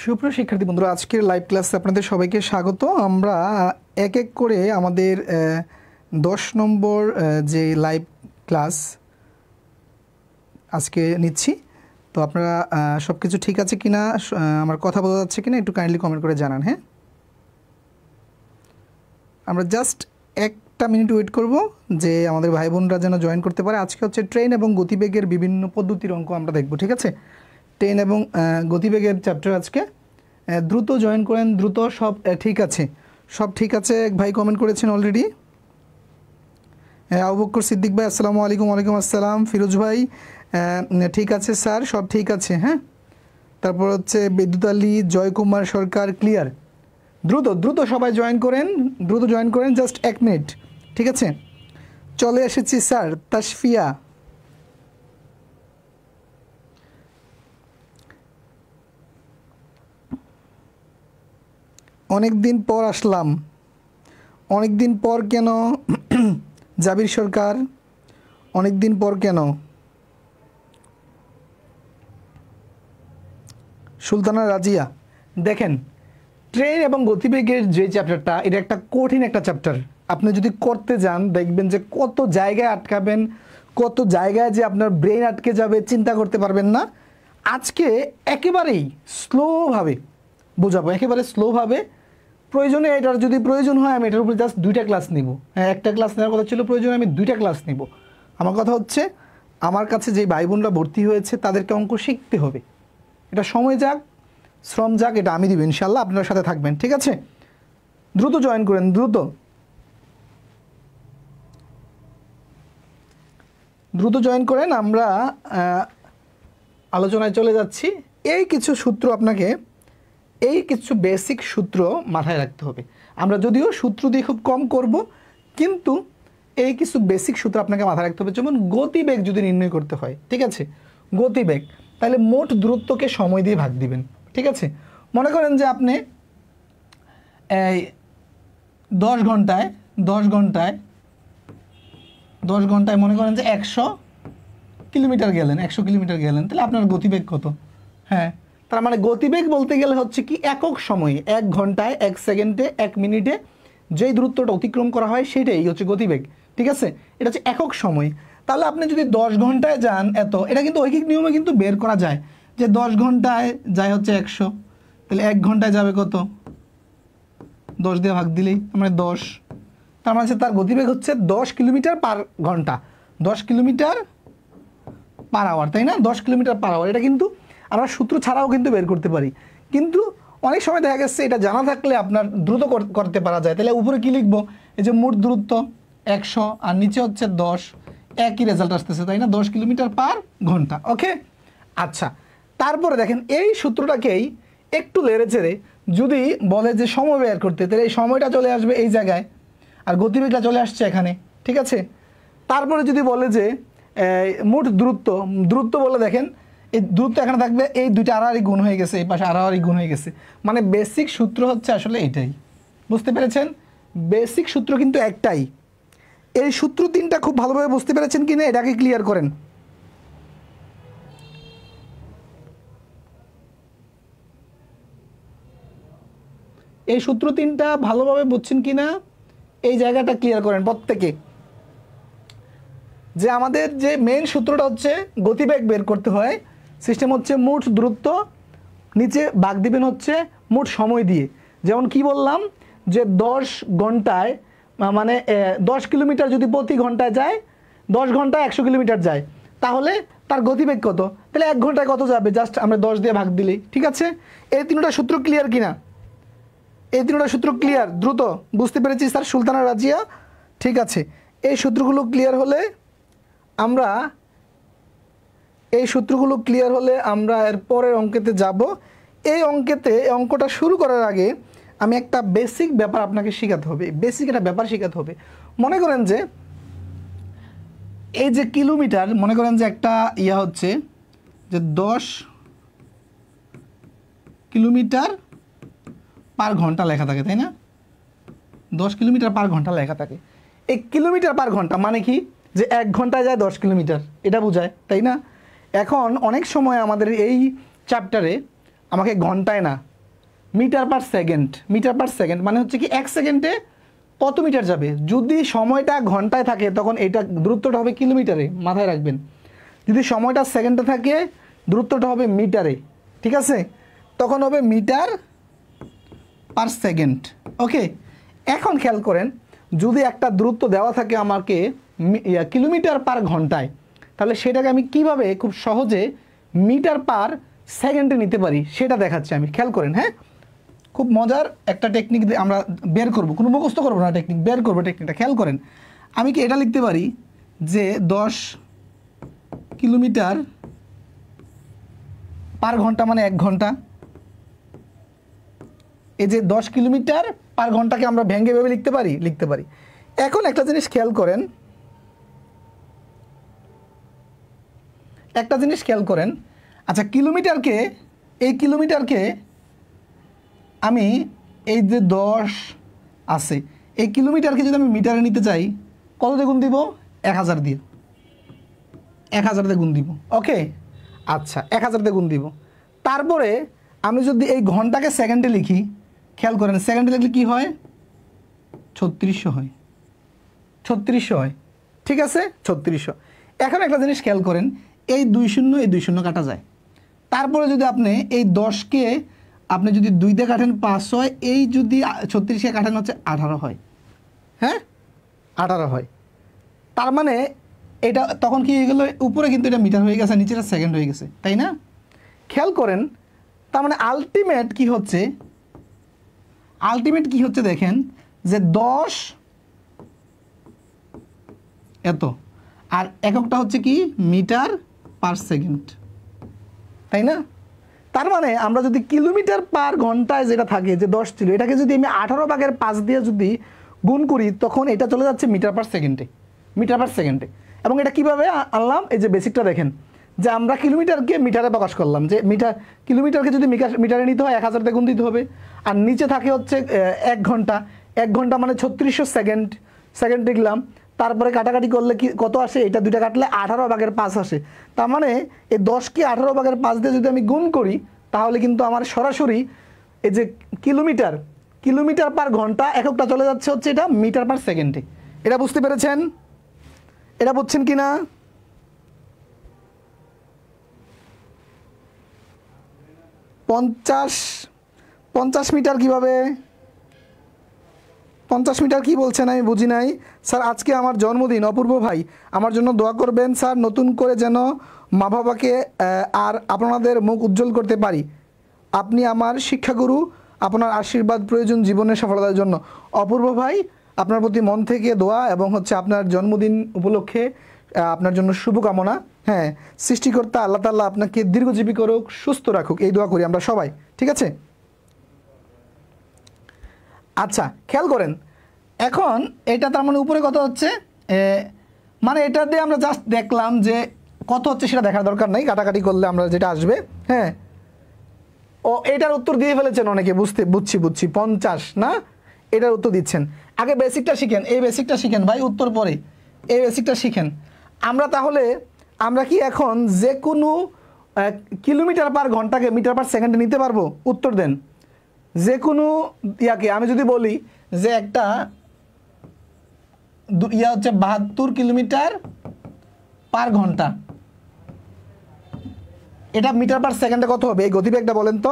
সুপ্রিয় শিক্ষার্থী বন্ধুরা, আজকের লাইভ ক্লাসে আপনাদের সবাইকে স্বাগত। আমরা এক এক করে আমাদের 10 নম্বর যে লাইভ ক্লাস আজকে নিচ্ছি। তো আপনারা সব কিছু ঠিক আছে কিনা, আমার কথা বোঝা যাচ্ছে কিনা একটু কাইন্ডলি কমেন্ট করে জানান। হ্যাঁ, আমরা জাস্ট একটা মিনিট ওয়েট করব যে আমাদের ভাই বোনরা যেন জয়েন করতে পারে। আজকে হচ্ছে ট্রেন এবং গতিবেগের বিভিন্ন পদ্ধতির অঙ্ক আমরা দেখব, ঠিক আছে? ট্রেন এবং গতিবেগের চ্যাপ্টার আজকে। দ্রুত জয়েন করেন, দ্রুত। সব ঠিক আছে, সব ঠিক আছে। এক ভাই কমেন্ট করেছেন অলরেডি। আবু বকর সিদ্দিক ভাই আসসালামু আলাইকুম। ওয়ালাইকুম আসসালাম। ফিরোজ ভাই ঠিক আছে স্যার, সব ঠিক আছে। হ্যাঁ, তারপর হচ্ছে বিদ্যুৎ আলী, জয়কুমার সরকার, ক্লিয়ার। দ্রুত দ্রুত সবাই জয়েন করেন, দ্রুত জয়েন করেন, জাস্ট 1 মিনিট, ঠিক আছে? চলে এসেছি স্যার। তাসফিয়া, অনেক দিন পর আসলাম। অনেক দিন পর কেন? জাবির সরকার, অনেক দিন পর কেন? সুলতানা রাজিয়া, দেখেন ট্রেন এবং গতিবেগের যে চ্যাপ্টারটা, এটা একটা কঠিন একটা চ্যাপ্টার। আপনি যদি করতে যান দেখবেন যে কত জায়গায় আটকাবেন, কত জায়গায় যে আপনার ব্রেন আটকে যাবে, চিন্তা করতে পারবেন না। আজকে একেবারেই স্লোভাবে বোঝাবো, একেবারে স্লোভাবে। প্রয়োজনে এটার যদি প্রয়োজন হয় আমি এটার উপরে জাস্ট 2টা ক্লাস নিব। হ্যাঁ, একটা ক্লাস নেওয়ার কথা ছিল, প্রয়োজনে আমি 2টা ক্লাস নিব। আমার কথা হচ্ছে, আমার কাছে যে ভাই বোনরা ভর্তি হয়েছে তাদেরকে অঙ্ক শিখতে হবে। এটা সময় যাক, শ্রম যাক, এটা আমি দিব ইনশাল্লাহ। আপনার সাথে থাকবেন, ঠিক আছে? দ্রুত জয়েন করেন, দ্রুত দ্রুত জয়েন করেন। আমরা আলোচনায় চলে যাচ্ছি। এই কিছু সূত্র আপনাকে, এই কিছু বেসিক সূত্র মাথায় রাখতে হবে। আমরা যদিও সূত্র দিয়ে খুব কম করব, কিন্তু এই কিছু বেসিক সূত্র আপনাকে মাথায় রাখতে হবে। যেমন গতিবেগ যদি নির্ণয় করতে হয়, ঠিক আছে? গতিবেগ, তাহলে মোট দূরত্বকে সময় দিয়ে ভাগ দিবেন, ঠিক আছে? মনে করেন যে আপনি এই 10 ঘন্টায় মনে করেন যে 100 কিলোমিটার গেলেন, 100 কিলোমিটার গেলেন, তাহলে আপনার গতিবেগ কত? হ্যাঁ, তার মানে গতিবেগ বলতে গেলে হচ্ছে কি একক সময়ে, 1 ঘন্টায়, 1 সেকেন্ডে, 1 মিনিটে যেই দূরত্বটা অতিক্রম করা হয় সেটাই হচ্ছে গতিবেগ, ঠিক আছে? এটা হচ্ছে একক সময়। তাহলে আপনি যদি 10 ঘন্টায় যান এত, এটা কিন্তু ঐকিক নিয়মে কিন্তু বের করা যায় যে 10 ঘন্টায় যায় হচ্ছে 100, তাহলে 1 ঘন্টায় যাবে কত? 10 দিয়ে ভাগ দিলেই মানে 10। তার মানে তার গতিবেগ হচ্ছে 10 কিলোমিটার পার ঘন্টা, 10 কিলোমিটার পার আওয়ার, তাই না? 10 কিলোমিটার পার আওয়ার। এটা কিন্তু আমরা সূত্র ছাড়াও কিন্তু বের করতে পারি, কিন্তু অনেক সময় দেখা গেছে এটা জানা থাকলে আপনার দ্রুত করতে পারা যায়। তাহলে উপরে কি লিখবো? এই যে মোট দূরত্ব 100 আর নিচে হচ্ছে 10, একই রেজাল্ট আসতেছে, তাই না? 10 কিলোমিটার পার ঘন্টা। ওকে, আচ্ছা। তারপরে দেখেন এই সূত্রটাকেই একটু লেড়ে চেড়ে যদি বলে যে সময় বের করতে, তাহলে এই সময়টা চলে আসবে এই জায়গায় আর গতিবেগটা চলে আসছে এখানে, ঠিক আছে? তারপরে যদি বলে যে মোট দূরত্ব বলে, দেখেন এই দূরত্ব এখানে থাকবে, এই দুইটা আড়াআড়ি গুণ হয়ে গেছে, এই পাশে আড়াআড়ি গুণ হয়ে গেছে। মানে বেসিক সূত্র হচ্ছে আসলে এটাই, বুঝতে পেরেছেন? বেসিক সূত্র কিন্তু একটাই। এই সূত্র 3টা খুব ভালোভাবে বুঝতে পেরেছেন কিনা এটাকে ক্লিয়ার করেন। এই সূত্র 3টা ভালোভাবে বুঝছেন কিনা এই জায়গাটা ক্লিয়ার করেন প্রত্যেকে। যে আমাদের যে মেইন সূত্রটা হচ্ছে গতিবেগ বের করতে হয়, সিস্টেম হচ্ছে মোট দূরত্ব, নিচে ভাগ দিবেন হচ্ছে মোট সময় দিয়ে। যেমন কি বললাম যে 10 ঘন্টায় মানে 10 কিলোমিটার যদি প্রতি ঘন্টায় যায়, 10 ঘন্টায় 100 কিলোমিটার যায়, তাহলে তার গতিবেগ কত? তাহলে 1 ঘন্টায় কত যাবে? জাস্ট আমরা 10 দিয়ে ভাগ দিলেই, ঠিক আছে? এই 3টা সূত্র ক্লিয়ার কিনা? এই 3টা সূত্র ক্লিয়ার? দ্রুত বুঝতে পেরেছি স্যার। সুলতানা রাজিয়া, ঠিক আছে। এই সূত্রগুলো ক্লিয়ার হলে আমরা এর পরের অঙ্কেতে যাব। এই অঙ্কটা শুরু করার আগে আমি একটা বেসিক ব্যাপার আপনাকে শেখাতে হবে, বেসিক একটা ব্যাপার শেখাতে হবে। মনে করেন যে এই যে কিলোমিটার, মনে করেন যে একটা হচ্ছে যে 10 কিলোমিটার পার ঘন্টা লেখা থাকে, তাই না? 10 কিলোমিটার পার ঘন্টা লেখা থাকে। এই কিলোমিটার পার ঘন্টা মানে কি? যে 1 ঘন্টায় যায় 10 কিলোমিটার, এটা বোঝায়, তাই না? এখন অনেক সময় আমাদের এই চ্যাপ্টারে আমাকে ঘন্টায় না, metre per second. Metre per second মানে হচ্ছে কি 1 সেকেন্ডে কত মিটার যাবে। যদি সময়টা ঘন্টায় থাকে তখন এটা দূরত্বটা হবে কিলোমিটারে, মাথায় রাখবেন। যদি সময়টা সেকেন্ডে থাকে দূরত্বটা হবে মিটারে, ঠিক আছে, তখন হবে মিটার পার সেকেন্ড। ওকে, এখন খেয়াল করেন, যদি একটা দূরত্ব দেওয়া থাকে আমাকে কিলোমিটার পার ঘন্টায়, তাহলে সেটাকে আমি কিভাবে খুব সহজে মিটার পার সেকেন্ডে নিতে পারি সেটা দেখাচ্ছি আমি। খেয়াল করেন, হ্যাঁ, খুব মজার একটা টেকনিক আমরা বের করব, কোনো মুখস্থ করবো না, টেকনিক বের করবো। টেকনিকটা খেয়াল করেন, আমি কি এটা লিখতে পারি যে 10 কিলোমিটার পার ঘন্টা মানে 1 ঘন্টা। এই যে 10 কিলোমিটার পার ঘন্টাকে আমরা ভেঙে ভেবে লিখতে পারি, লিখতে পারি। এখন একটা জিনিস খেয়াল করেন, একটা জিনিস খেয়াল করেন, আচ্ছা কিলোমিটারকে, এই কিলোমিটারকে আমি এই যে 10 আছে, এই কিলোমিটারকে যদি আমি মিটারে নিতে চাই কত দিয়ে গুণ দিব? 1000 দিয়ে, 1000 দিয়ে গুণ দিব। ওকে, আচ্ছা 1000 দিয়ে গুণ দিব। তারপরে আমি যদি এই ঘন্টাকে সেকেন্ডে লিখি, খেয়াল করেন সেকেন্ডে লিখলে কি হয়? 3600 হয়, 3600 হয়, ঠিক আছে, 3600। এখন একটা জিনিস খেয়াল করেন, এই 2 শূন্য এই 2 শূন্য কাটা যায়। তারপরে যদি আপনি এই 10কে আপনি যদি 2 দিয়ে কাটেন 5 হয়, এই যদি 36কে কাটেন হচ্ছে 18 হয়, হ্যাঁ 18 হয়। তার মানে এটা তখন কি হয়ে গেল? উপরে কিন্তু এটা মিটার হয়ে গেছে, নিচেটা সেকেন্ড হয়ে গেছে, তাই না? খেয়াল করেন, তার মানে আলটিমেট কি হচ্ছে? আলটিমেট কি হচ্ছে দেখেন, যে 10 এত, আর এককটা হচ্ছে কি? মিটার পার সেকেন্ড, তাই না? তার মানে আমরা যদি কিলোমিটার পার ঘন্টায় যেটা থাকে যে 10 ছিল, এটাকে যদি আমি 18/5 দিয়ে যদি গুণ করি তখন এটা চলে যাচ্ছে মিটার পার সেকেন্ডে, মিটার পার সেকেন্ডে। এবং এটা কিভাবে আনলাম? এই যে বেসিকটা দেখেন, যে আমরা কিলোমিটারকে মিটারে প্রকাশ করলাম, যে কিলোমিটারকে যদি মিটারে নিতে হয় 1000 দিয়ে গুণ দিতে হবে। আর নিচে থাকে হচ্ছে 1 ঘন্টা, 1 ঘন্টা মানে 3600 সেকেন্ড, সেকেন্ড লিখলাম। তারপরে কাটাকাটি করলে কি কত আসে? এটা 2টা কাটলে 18/5 আসে। তার মানে এই 10কে 18/5 দিয়ে যদি আমি গুণ করি তাহলে কিন্তু আমার সরাসরি এই যে কিলোমিটার, কিলোমিটার পার ঘন্টা এককটা চলে যাচ্ছে হচ্ছে এটা মিটার পার সেকেন্ডে। এটা বুঝতে পেরেছেন? এটা বুঝছেন কি না? পঞ্চাশ মিটার কিভাবে? 50 মিটার কি বলছেন আমি বুঝি নাই। স্যার আজকে আমার জন্মদিন, অপূর্ব ভাই আমার জন্য দোয়া করবেন স্যার, নতুন করে যেন মা বাবাকে আর আপনাদের মুখ উজ্জ্বল করতে পারি। আপনি আমার শিক্ষাগুরু, আপনার আশীর্বাদ প্রয়োজন জীবনের সফলতার জন্য। অপূর্ব ভাই আপনার প্রতি মন থেকে দোয়া, এবং হচ্ছে আপনার জন্মদিন উপলক্ষে আপনার জন্য শুভকামনা। হ্যাঁ, সৃষ্টিকর্তা আল্লাহ তাআলা আপনাকে দীর্ঘজীবী করুক, সুস্থ রাখুক, এই দোয়া করি আমরা সবাই, ঠিক আছে? আচ্ছা খেয়াল করেন, এখন এটা তার মানে উপরে কত হচ্ছে, মানে এটা দিয়ে আমরা জাস্ট দেখলাম যে কত হচ্ছে, সেটা দেখার দরকার নেই, কাটাকাটি করলে আমরা যেটা আসবে। হ্যাঁ, ও এটার উত্তর দিয়ে ফেলেছেন অনেকে, বুঝছি 50 না, এটার উত্তর দিচ্ছেন। আগে বেসিকটা শিখেন, এই বেসিকটা শিখেন ভাই, উত্তর পরে এই বেসিকটা শিখেন। আমরা তাহলে আমরা কি এখন যে কোনো কিলোমিটার পার ঘন্টাকে মিটার পার সেকেন্ডে নিতে পারবো? উত্তর দেন। যে কোনো ইয়াকে আমি যদি বলি যে একটা ইয়া হচ্ছে 72 কিলোমিটার পার ঘন্টা, এটা মিটার পার সেকেন্ডে কত হবে? এই গতিবেগটা বলেন তো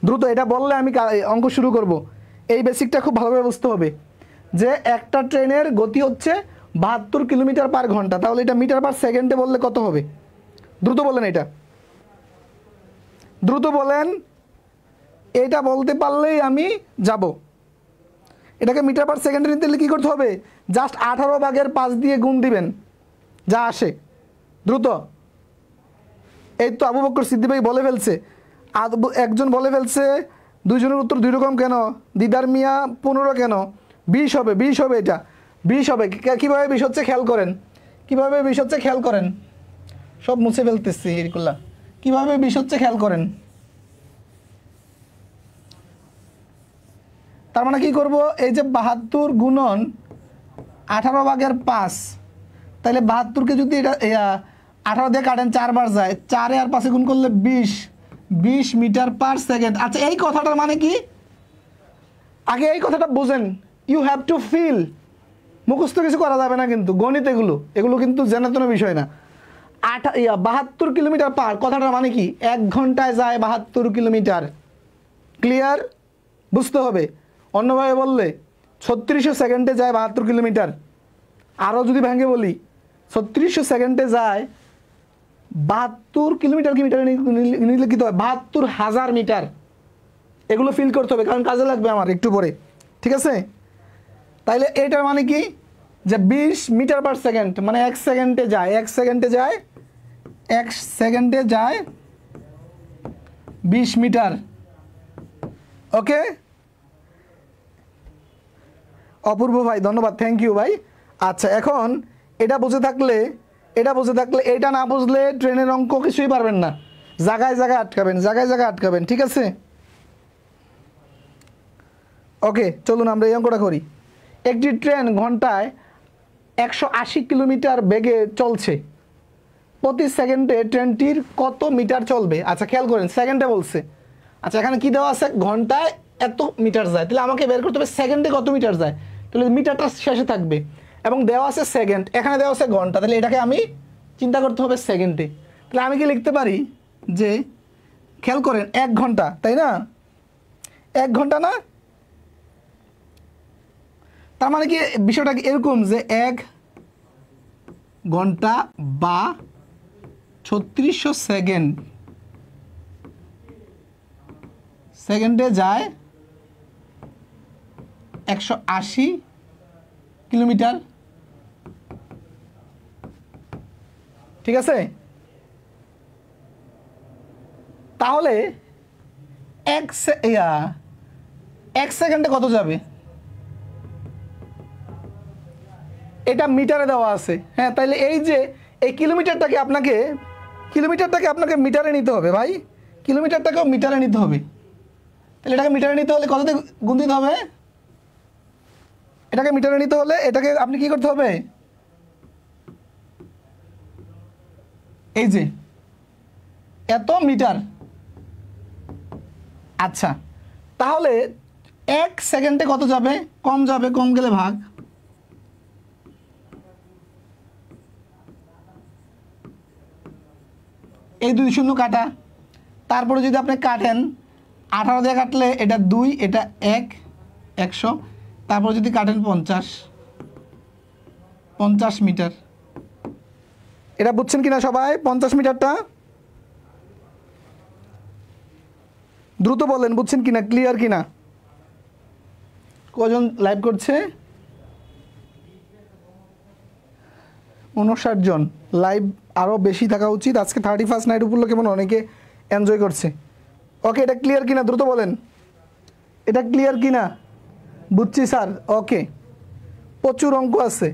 দ্রুত, এটা বললে আমি অঙ্ক শুরু করব। এই বেসিকটা খুব ভালোভাবে বুঝতে হবে যে একটা ট্রেনের গতি হচ্ছে 72 কিলোমিটার পার ঘন্টা, তাহলে এটা মিটার পার সেকেন্ডে বললে কত হবে? দ্রুত বলেন, এটা দ্রুত বলেন, এটা বলতে পারলেই আমি যাব। এটাকে মিটার পার সেকেন্ডে নিতে হলে কী করতে হবে? জাস্ট 18/5 দিয়ে গুণ দিবেন, যা আসে। দ্রুত, এই তো আবু বকর সিদ্দিক ভাই বলে ফেলছে, একজন বলে ফেলছে 2 জনের উত্তর 2 রকম কেন? দিদার মিয়া 15 কেন? 20 হবে, 20 হবে, এটা 20 হবে। কীভাবে 20 হচ্ছে খেয়াল করেন, কীভাবে 20 হচ্ছে খেয়াল করেন, সব মুছে ফেলতেছি এগুলা। কীভাবে 20 হচ্ছে খেয়াল করেন। তার মানে কি করব? এই যে 72 গুণন 18/5, তাহলে 72কে যদি এটা 18 দিয়ে কাটেন 4 বার যায়, 4 আর 5 গুণ করলে 20, 20 মিটার পার সেকেন্ড। আচ্ছা এই কথাটার মানে কি, আগে এই কথাটা বোঝেন। ইউ হ্যাভ টু ফিল, মুখস্থ কিছু করা যাবে না কিন্তু, গণিত এগুলো কিন্তু জানার কোনো বিষয় না। 72 কিলোমিটার পার কথাটার মানে কি, 1 ঘন্টায় যায় 72 কিলোমিটার। ক্লিয়ার? বুঝতে হবে। অন্যভাবে বললে 3600 সেকেন্ডে যায় 72 কিলোমিটার। আরও যদি ভেঙে বলি 3600 সেকেন্ডে যায় 72 কিলোমিটার, কি মিটারে নিলে কী হয়, 72,000 মিটার। এগুলো ফিল করতে হবে, কারণ কাজে লাগবে আমার একটু পরে। ঠিক আছে? তাইলে এটার মানে কি, যে 20 মিটার পার সেকেন্ড মানে 1 সেকেন্ডে যায় 20 মিটার। ওকে, অপূর্ব ভাই ধন্যবাদ, থ্যাংক ইউ ভাই। আচ্ছা এখন এটা বুঝে থাকলে এটা না বুঝলে ট্রেনের অঙ্ক কিছুই পারবেন না, জায়গায় আটকাবেন। ঠিক আছে? ওকে চলুন আমরা এই অঙ্কটা করি। একটি ট্রেন ঘন্টায় 180 কিলোমিটার বেগে চলছে, প্রতি সেকেন্ডে ট্রেনটির কত মিটার চলবে? আচ্ছা খেয়াল করেন, সেকেন্ডে বলছে। আচ্ছা এখানে কি দেওয়া আছে, ঘন্টায় এত মিটার যায়, তাহলে আমাকে বের করতে হবে সেকেন্ডে কত মিটার যায়, তাহলে মিটারটা শেষে থাকবে। এবং দেওয়া আছে সেকেন্ড, এখানে দেওয়া আছে ঘন্টা, তাহলে এটাকে আমি চিন্তা করতে হবে সেকেন্ডে। তাহলে আমি কি লিখতে পারি যে, খেয়াল করেন 1 ঘন্টা, তাই না? 1 ঘন্টা না, তার মানে কি বিষয়টা কি এরকম যে 1 ঘন্টা বা 3600 সেকেন্ডে যায় 180 কিলোমিটার। ঠিক আছে? তাহলে 1 সেকেন্ডে কত যাবে, এটা মিটারে দেওয়া আছে। হ্যাঁ, তাইলে এই যে এই কিলোমিটারটাকে আপনাকে মিটারে নিতে হবে ভাই, কিলোমিটারটাকেও মিটারে নিতে হবে। তাহলে এটাকে মিটারে নিতে হলে কততে গুণ দিতে হবে, এটাকে মিটারে নিতে হলে এটাকে আপনি কি করতে হবে, এই যে এত মিটার। আচ্ছা তাহলে 1 সেকেন্ডে কত যাবে, কম যাবে, কম গেলে ভাগ, এই 2 শূন্য কাটা, তারপরে যদি আপনি কাটেন 18 দিয়ে কাটলে এটা 2, এটা 1, 100, তারপরে যদি কাটেন 50 মিটার। এটা বুঝছেন কিনা সবাই? 50 মিটারটা দ্রুত বলেন, বুঝছেন কিনা, ক্লিয়ার কিনা? কজন লাইভ করছে? 59 জন। লাইভ আরও বেশি থাকা উচিত, আজকে 31st নাইট উপলক্ষে কেমন অনেকে এনজয় করছে। ওকে, এটা ক্লিয়ার কিনা দ্রুত বলেন, এটা ক্লিয়ার কিনা? বুঝছি স্যার। ওকে, প্রচুর অঙ্ক আছে।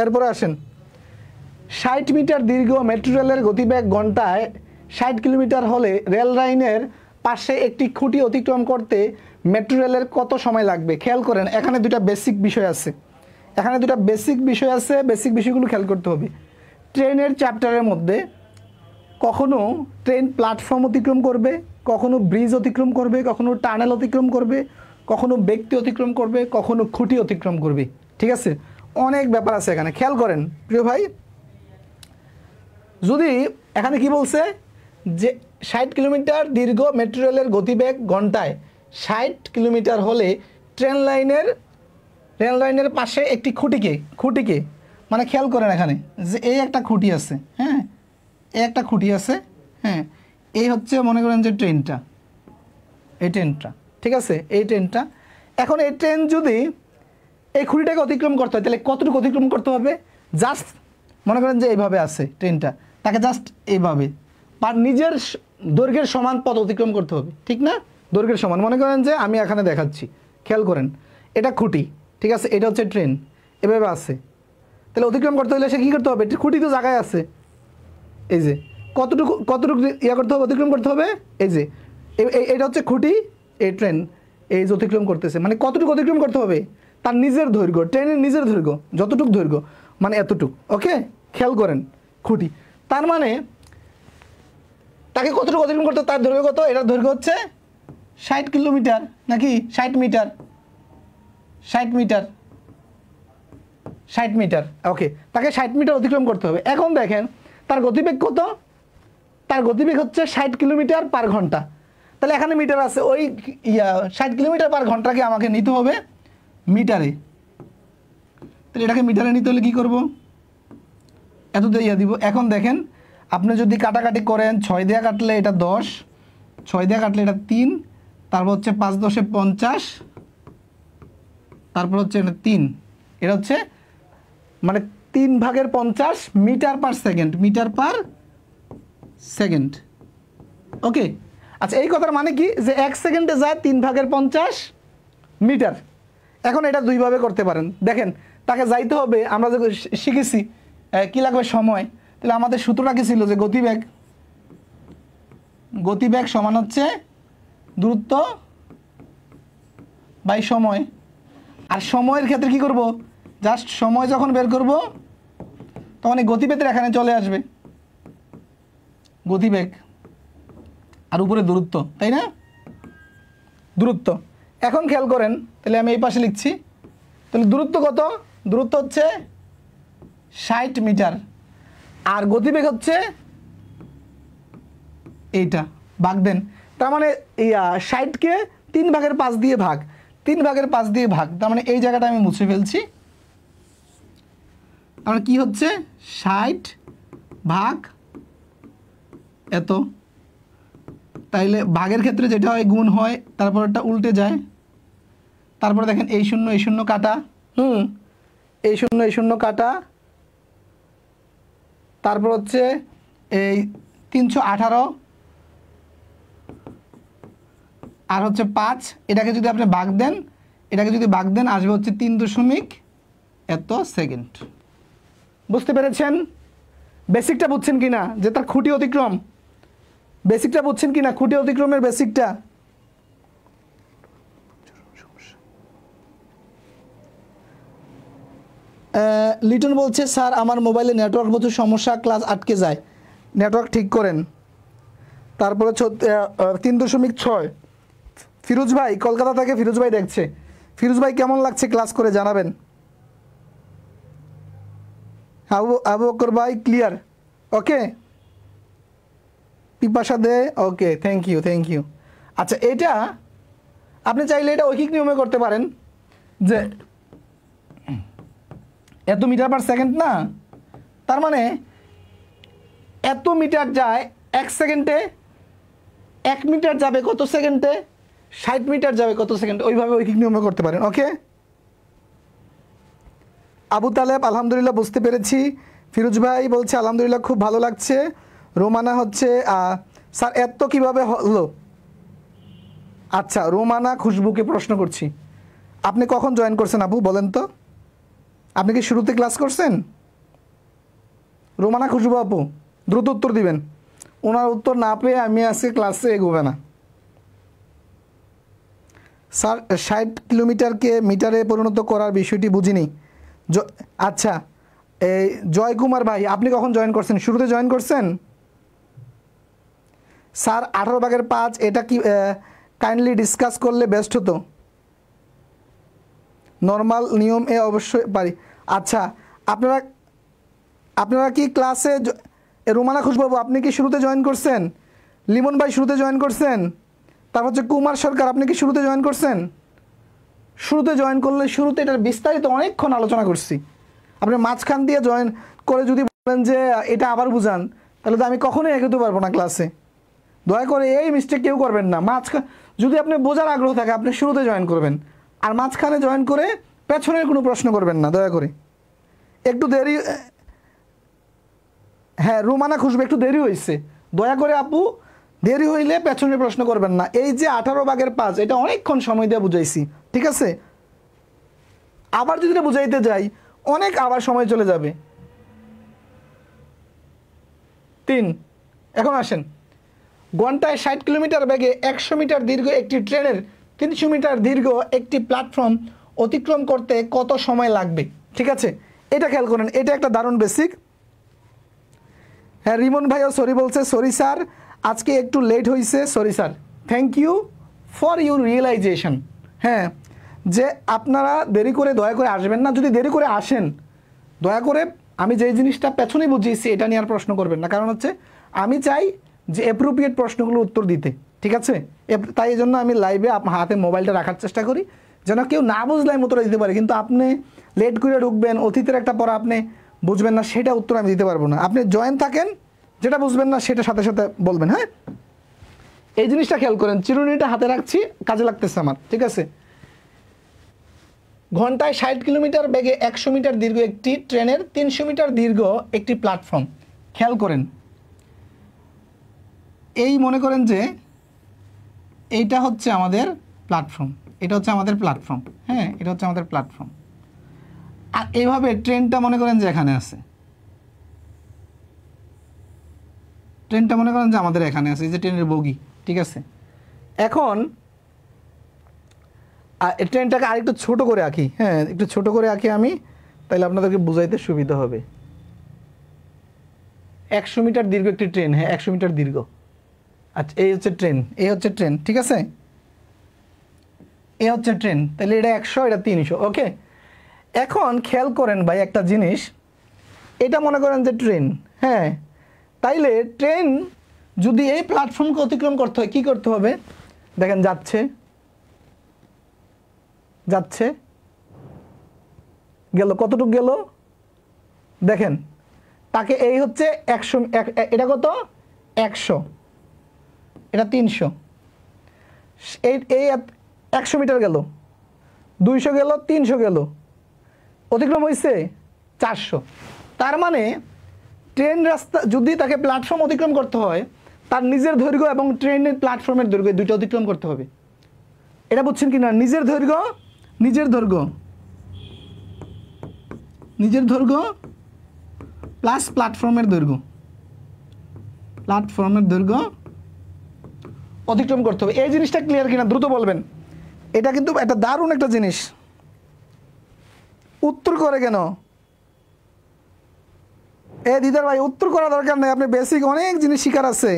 এরপরে আসেন, 60 মিটার দীর্ঘ মেট্রো রেলের গতিবেগ ঘন্টায় 60 কিলোমিটার হলে রেল লাইনের পাশে একটি খুঁটি অতিক্রম করতে মেট্রো রেলের কত সময় লাগবে? খেয়াল করেন, এখানে দুটা বেসিক বিষয় আছে, বেসিক বিষয়গুলো খেয়াল করতে হবে। ট্রেনের চ্যাপ্টারের মধ্যে কখনো ট্রেন প্ল্যাটফর্ম অতিক্রম করবে, কখনো ব্রিজ অতিক্রম করবে, কখনো টানেল অতিক্রম করবে, কখনো ব্যক্তি অতিক্রম করবে, কখনো খুঁটি অতিক্রম করবে। ঠিক আছে? অনেক ব্যাপার আছে এখানে, খেয়াল করেন প্রিয় ভাই। যদি এখানে কি বলছে যে 60 কিলোমিটার দীর্ঘ মেট্রো রেলের গতিবেগ ঘন্টায় 60 কিলোমিটার হলে রেল লাইনের পাশে একটি খুঁটিকে মানে খেয়াল করেন এখানে যে এই একটা খুঁটি আছে, হ্যাঁ এই একটা খুঁটি আছে, হ্যাঁ এই হচ্ছে মনে করেন যে ট্রেনটা, ঠিক আছে, এই ট্রেনটা। এখন এই ট্রেন যদি এই খুঁটিটাকে অতিক্রম করতে হয় তাহলে কতটুকু অতিক্রম করতে হবে? জাস্ট মনে করেন যে এইভাবে আছে ট্রেনটা, তাকে জাস্ট এইভাবে নিজের দৈর্ঘ্যের সমান পথ অতিক্রম করতে হবে, ঠিক না? দৈর্ঘ্যের সমান, মনে করেন যে আমি এখানে দেখাচ্ছি, খেয়াল করেন এটা খুঁটি, ঠিক আছে, এটা হচ্ছে ট্রেন, এভাবে আছে। তাহলে অতিক্রম করতে হলে সে কী করতে হবে? খুঁটি তো জায়গায় আছে, এই যে কতটুকু করতে হবে, অতিক্রম করতে হবে, এই যে এটা হচ্ছে খুঁটি, এই ট্রেন এই যে অতিক্রম করতেছে, মানে কতটুকু অতিক্রম করতে হবে? তার নিজের দৈর্ঘ্য, ট্রেনের নিজের দৈর্ঘ্য যতটুকু দৈর্ঘ্য মানে এতটুকু। ওকে, খেয়াল করেন খুঁটি, তার মানে তাকে কতটুকু অতিক্রম করতে, তার দৈর্ঘ্য কত, এটার দৈর্ঘ্য হচ্ছে 60 কিলোমিটার নাকি 60 মিটার, 60 মিটার, 60 মিটার। ওকে, তাকে 60 মিটার অতিক্রম করতে হবে। এখন দেখেন তার গতিবেগ কত, তার গতিবেগ হচ্ছে 60 কিলোমিটার পার ঘন্টা। তাহলে এখানে মিটার আছে, ওই 60 কিলোমিটার পার ঘন্টাকে আমাকে নিতে হবে মিটারে। তাহলে এটাকে মিটারে নিতে হলে কী করব, এত দিয়ে দিব। এখন দেখেন আপনি যদি কাটাকাটি করেন, 6 দিয়ে কাটলে এটা 10, 6 দিয়ে কাটলে এটা 3, তারপর হচ্ছে 5 10 50, তারপর হচ্ছে এটা 3, এটা হচ্ছে মানে 3/50 metre per second, metre per second. Okay, আচ্ছা এই কথার মানে কি যে 1 সেকেন্ডে যায় 3/50 মিটার। এখন এটা দুইভাবে করতে পারেন। দেখেন তাকে যাইতে হবে, আমরা যে শিখেছি কী লাগবে, সময়। তাহলে আমাদের সূত্রটা কী ছিল, যে গতিবেগ, গতিবেগ সমান হচ্ছে দূরত্ব বাই সময়। আর সময়ের ক্ষেত্রে কি করব, জাস্ট সময় যখন বের করব তখন এই গতিবেগের এখানে চলে আসবে, গতিবেগ আর উপরে দূরত্ব, তাই না, দূরত্ব। এখন খেয়াল করেন, তাহলে আমি এই পাশে লিখছি, তাহলে দূরত্ব কত, দূরত্ব হচ্ছে 60 মিটার, আর গতিবেগ হচ্ছে এইটা, ভাগ দেন। তার মানে 60কে 3/5 দিয়ে ভাগ, 3/5 দিয়ে ভাগ, তার মানে এই জায়গাটা আমি মুছে ফেলছি। তার কি হচ্ছে 60 ভাগ এত, তাইলে ভাগের ক্ষেত্রে যেটা হয় গুণ হয়, তারপর একটা উল্টে যায়, তারপরে দেখেন এই শূন্য কাটা, এই শূন্য কাটা, তারপর হচ্ছে এই 318 আর হচ্ছে 5, এটাকে যদি আপনি ভাগ দেন, এটাকে যদি ভাগ দেন আসবে হচ্ছে 3 এত সেকেন্ড। বুঝতে পেরেছেন, বেসিকটা বুঝছেন কি না, যে তার খুঁটি অতিক্রম, বেসিকটা বুঝছেন কি না, খুঁটি অতিক্রমের বেসিকটা। লিটন বলছে স্যার আমার মোবাইলে নেটওয়ার্ক প্রচুর সমস্যা, ক্লাস আটকে যায়, নেটওয়ার্ক ঠিক করেন। তারপরে 3.6 ফিরোজ ভাই কলকাতা থেকে, ফিরোজ ভাই দেখছে। ফিরোজ ভাই কেমন লাগছে ক্লাস করে জানাবেন। আবু বকর ভাই ক্লিয়ার, ওকে, পিপাসা দে, ওকে, থ্যাংক ইউ। আচ্ছা এটা আপনি চাইলে এটা ঐকিক নিয়মে করতে পারেন, যে এত মিটার পার সেকেন্ড না, তার মানে এত মিটার যায় 1 সেকেন্ডে, 1 মিটার যাবে কত সেকেন্ডে, 60 মিটার যাবে কত সেকেন্ডে, ওইভাবে ঐকিক নিয়মে করতে পারেন। ওকে, আবু তালেব আলহামদুলিল্লাহ বুঝতে পেরেছি। ফিরোজ ভাই বলছে আলহামদুলিল্লাহ খুব ভালো লাগছে। রোমানা হচ্ছে স্যার এত কিভাবে হলো। আচ্ছা রোমানা খুশবুকে প্রশ্ন করছি, আপনি কখন জয়েন করছেন আপু বলেন তো, আপনি কি শুরুতে ক্লাস করছেন? রোমানা খুশবু আপু দ্রুত উত্তর দিবেন, ওনার উত্তর না পেয়ে আমি আজকে ক্লাসে এগোবে না। স্যার 60 কিলোমিটারকে মিটারে পরিণত করার বিষয়টি বুঝিনি। আচ্ছা এই জয়কুমার ভাই আপনি কখন জয়েন করছেন, শুরুতে জয়েন করছেন? স্যার 18/5 এটা কি কাইন্ডলি ডিসকাস করলে বেস্ট হতো, নর্মাল নিয়ম অবশ্যই পারি। আচ্ছা আপনারা কি ক্লাসে, রোমানা খুশবাবু আপনি কি শুরুতে জয়েন করছেন? লিমন ভাই শুরুতে জয়েন করছেন? তারপর হচ্ছে কুমার সরকার আপনি কি শুরুতে জয়েন করছেন? শুরুতে জয়েন করলে, শুরুতে এটার বিস্তারিত অনেকক্ষণ আলোচনা করছি। আপনি মাঝখান দিয়ে জয়েন করে যদি বলেন যে এটা আবার বুঝান, তাহলে তো আমি কখনোই এগোতে পারবো না ক্লাসে। দয়া করে এই মিস্টেক কেউ করবেন না। যদি আপনি বোঝার আগ্রহ থাকে আপনি শুরুতে জয়েন করবেন, আর মাঝখানে জয়েন করে পেছনের কোনো প্রশ্ন করবেন না দয়া করে। একটু দেরি, হ্যাঁ রোমানা খুশবু একটু দেরি হয়েছে, দয়া করে আপু দেরি হইলে পেছনের প্রশ্ন করবেন না। এই যে 18/5 এটা অনেকক্ষণ সময় দিয়ে বুঝাইছি, ঠিক আছে? আবার যদি এটা বুঝাইতে যাই অনেক আবার সময় চলে যাবে। 3 এখন আসেন, ঘন্টায় 60 কিলোমিটার বেগে 100 মিটার দীর্ঘ একটি ট্রেনের 300 মিটার দীর্ঘ একটি প্ল্যাটফর্ম অতিক্রম করতে কত সময় লাগবে? ঠিক আছে, এটা খেয়াল করেন, এটা একটা দারুণ বেসিক। হ্যাঁ রিমন ভাইও সরি বলছে, সরি স্যার আজকে একটু লেট হয়েছে, sorry sir. Thank you for your realisation. হ্যাঁ, যে আপনারা দেরি করে দয়া করে আসবেন না। যদি দেরি করে আসেন, দয়া করে আমি যেই জিনিসটা পেছনে বুঝিয়েছি এটা নিয়ে আর প্রশ্ন করবেন না। কারণ হচ্ছে আমি চাই যে অ্যাপ্রোপ্রিয়েট প্রশ্নগুলোর উত্তর দিতে, ঠিক আছে? তাই এই জন্য আমি লাইভে হাতে মোবাইলটা রাখার চেষ্টা করি, যেন কেউ না বুঝলে আমি উত্তরটা দিতে পারি। কিন্তু আপনি লেট করে ঢুকবেন, অতীতের একটা পড়া আপনি বুঝবেন না, সেটা উত্তর আমি দিতে পারবো না। আপনি জয়েন থাকেন, যেটা বুঝবেন না সেটা সাথে সাথে বলবেন। হ্যাঁ, এই জিনিসটা খেয়াল করেন। চিরুনিটা হাতে রাখছি, কাজে লাগতেছে আমার, ঠিক আছে? ঘন্টায় 60 কিলোমিটার বেগে 100 মিটার দীর্ঘ একটি ট্রেনের 300 মিটার দীর্ঘ একটি প্ল্যাটফর্ম। খেয়াল করেন, এই মনে করেন যে এইটা হচ্ছে আমাদের প্ল্যাটফর্ম, এটা হচ্ছে আমাদের প্ল্যাটফর্ম। হ্যাঁ, এটা হচ্ছে আমাদের প্ল্যাটফর্ম। আর এইভাবে ট্রেনটা মনে করেন যে এখানে আছে, ট্রেনটা মনে করেন যে আমাদের এখানে আছে, এই যে ট্রেনের বগি, ঠিক আছে? এখন ট্রেনটাকে আরেকটু ছোট করে আঁকি। হ্যাঁ, একটু ছোট করে আঁকি আমি, তাহলে আপনাদেরকে বুঝাইতে সুবিধা হবে। 100 মিটার দীর্ঘ একটি ট্রেন। হ্যাঁ, 100 মিটার দীর্ঘ। আচ্ছা, এই হচ্ছে ট্রেন, এই হচ্ছে ট্রেন, ঠিক আছে? এই হচ্ছে ট্রেন, তাহলে এটা 100, এটা 300। ওকে, এখন খেয়াল করেন ভাই একটা জিনিস, এটা মনে করেন যে ট্রেন। হ্যাঁ, তাইলে ট্রেন যদি এই প্ল্যাটফর্মকে অতিক্রম করতে হয়, কী করতে হবে? দেখেন, যাচ্ছে যাচ্ছে গেল, কতটুকু গেল দেখেন। তাকে এই হচ্ছে 100, এটা কত? 100, এটা 300। এই 100 মিটার গেল, 200 গেল, 300 গেল, অতিক্রম হয়েছে 400। তার মানে ট্রেন রাস্তা যদি তাকে প্ল্যাটফর্ম অতিক্রম করতে হয়, তার নিজের দৈর্ঘ্য এবং ট্রেনের প্ল্যাটফর্মের দৈর্ঘ্য দুইটা অতিক্রম করতে হবে। এটা বুঝছেন কি না? নিজের দৈর্ঘ্য, নিজের দৈর্ঘ্য, নিজের দৈর্ঘ্য প্লাস প্ল্যাটফর্মের দৈর্ঘ্য, প্ল্যাটফর্মের দৈর্ঘ্য অতিক্রম করতে হবে। এই জিনিসটা ক্লিয়ার কিনা দ্রুত বলবেন। এটা কিন্তু একটা দারুণ একটা জিনিস। উত্তর করে কেন? দিদার ভাই, উত্তর করা দরকার নেই, আপনি বেসিক অনেক জিনিস শিকার আছে।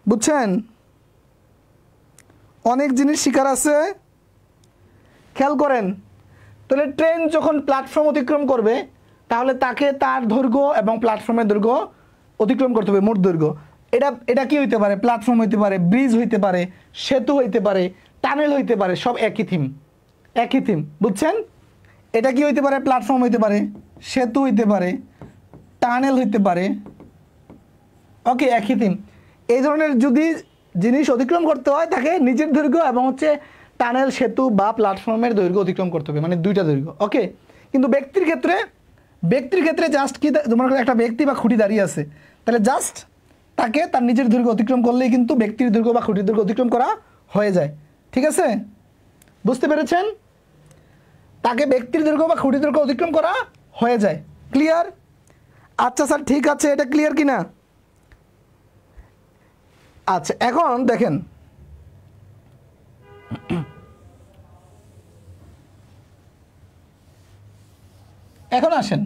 বুঝছেন, অনেক জিনিস শিকার আছে, খেয়াল করেন। তাহলে ট্রেন যখন প্ল্যাটফর্ম অতিক্রম করবে, তাহলে তাকে তার দৈর্ঘ্য এবং প্ল্যাটফর্মের দৈর্ঘ্য অতিক্রম করতে হবে, মোট দৈর্ঘ্য। এটা কি হইতে পারে? প্ল্যাটফর্ম হইতে পারে, ব্রিজ হইতে পারে, সেতু হইতে পারে, টানেল হইতে পারে, সব একই থিম, একই থিম। বুঝছেন? এটা কি হইতে পারে? প্ল্যাটফর্ম হইতে পারে, সেতু হইতে পারে, টানেল হইতে পারে, ওকে, একই থিম। এই ধরনের যদি জিনিস অতিক্রম করতে হয়, তাকে নিজের দৈর্ঘ্য এবং হচ্ছে টানেল, সেতু বা প্ল্যাটফর্মের দৈর্ঘ্য অতিক্রম করতে হবে, মানে দুইটা দৈর্ঘ্য। ওকে, কিন্তু ব্যক্তির ক্ষেত্রে জাস্ট কি, তোমার একটা ব্যক্তি বা খুঁটি দাঁড়িয়ে আছে, তাহলে জাস্ট তাকে তার নিজের দৈর্ঘ্য অতিক্রম করলেই কিন্তু ব্যক্তির দৈর্ঘ্য বা খুঁটির দৈর্ঘ্য অতিক্রম করা হয়ে যায়। ঠিক আছে, বুঝতে পেরেছেন? তাকে ব্যক্তির দৈর্ঘ্য বা খুঁটির দৈর্ঘ্য অতিক্রম করা হয়ে যায়। ক্লিয়ার? আচ্ছা স্যার, ঠিক আছে, এটা ক্লিয়ার কি না? আচ্ছা, এখন দেখেন, এখন আসেন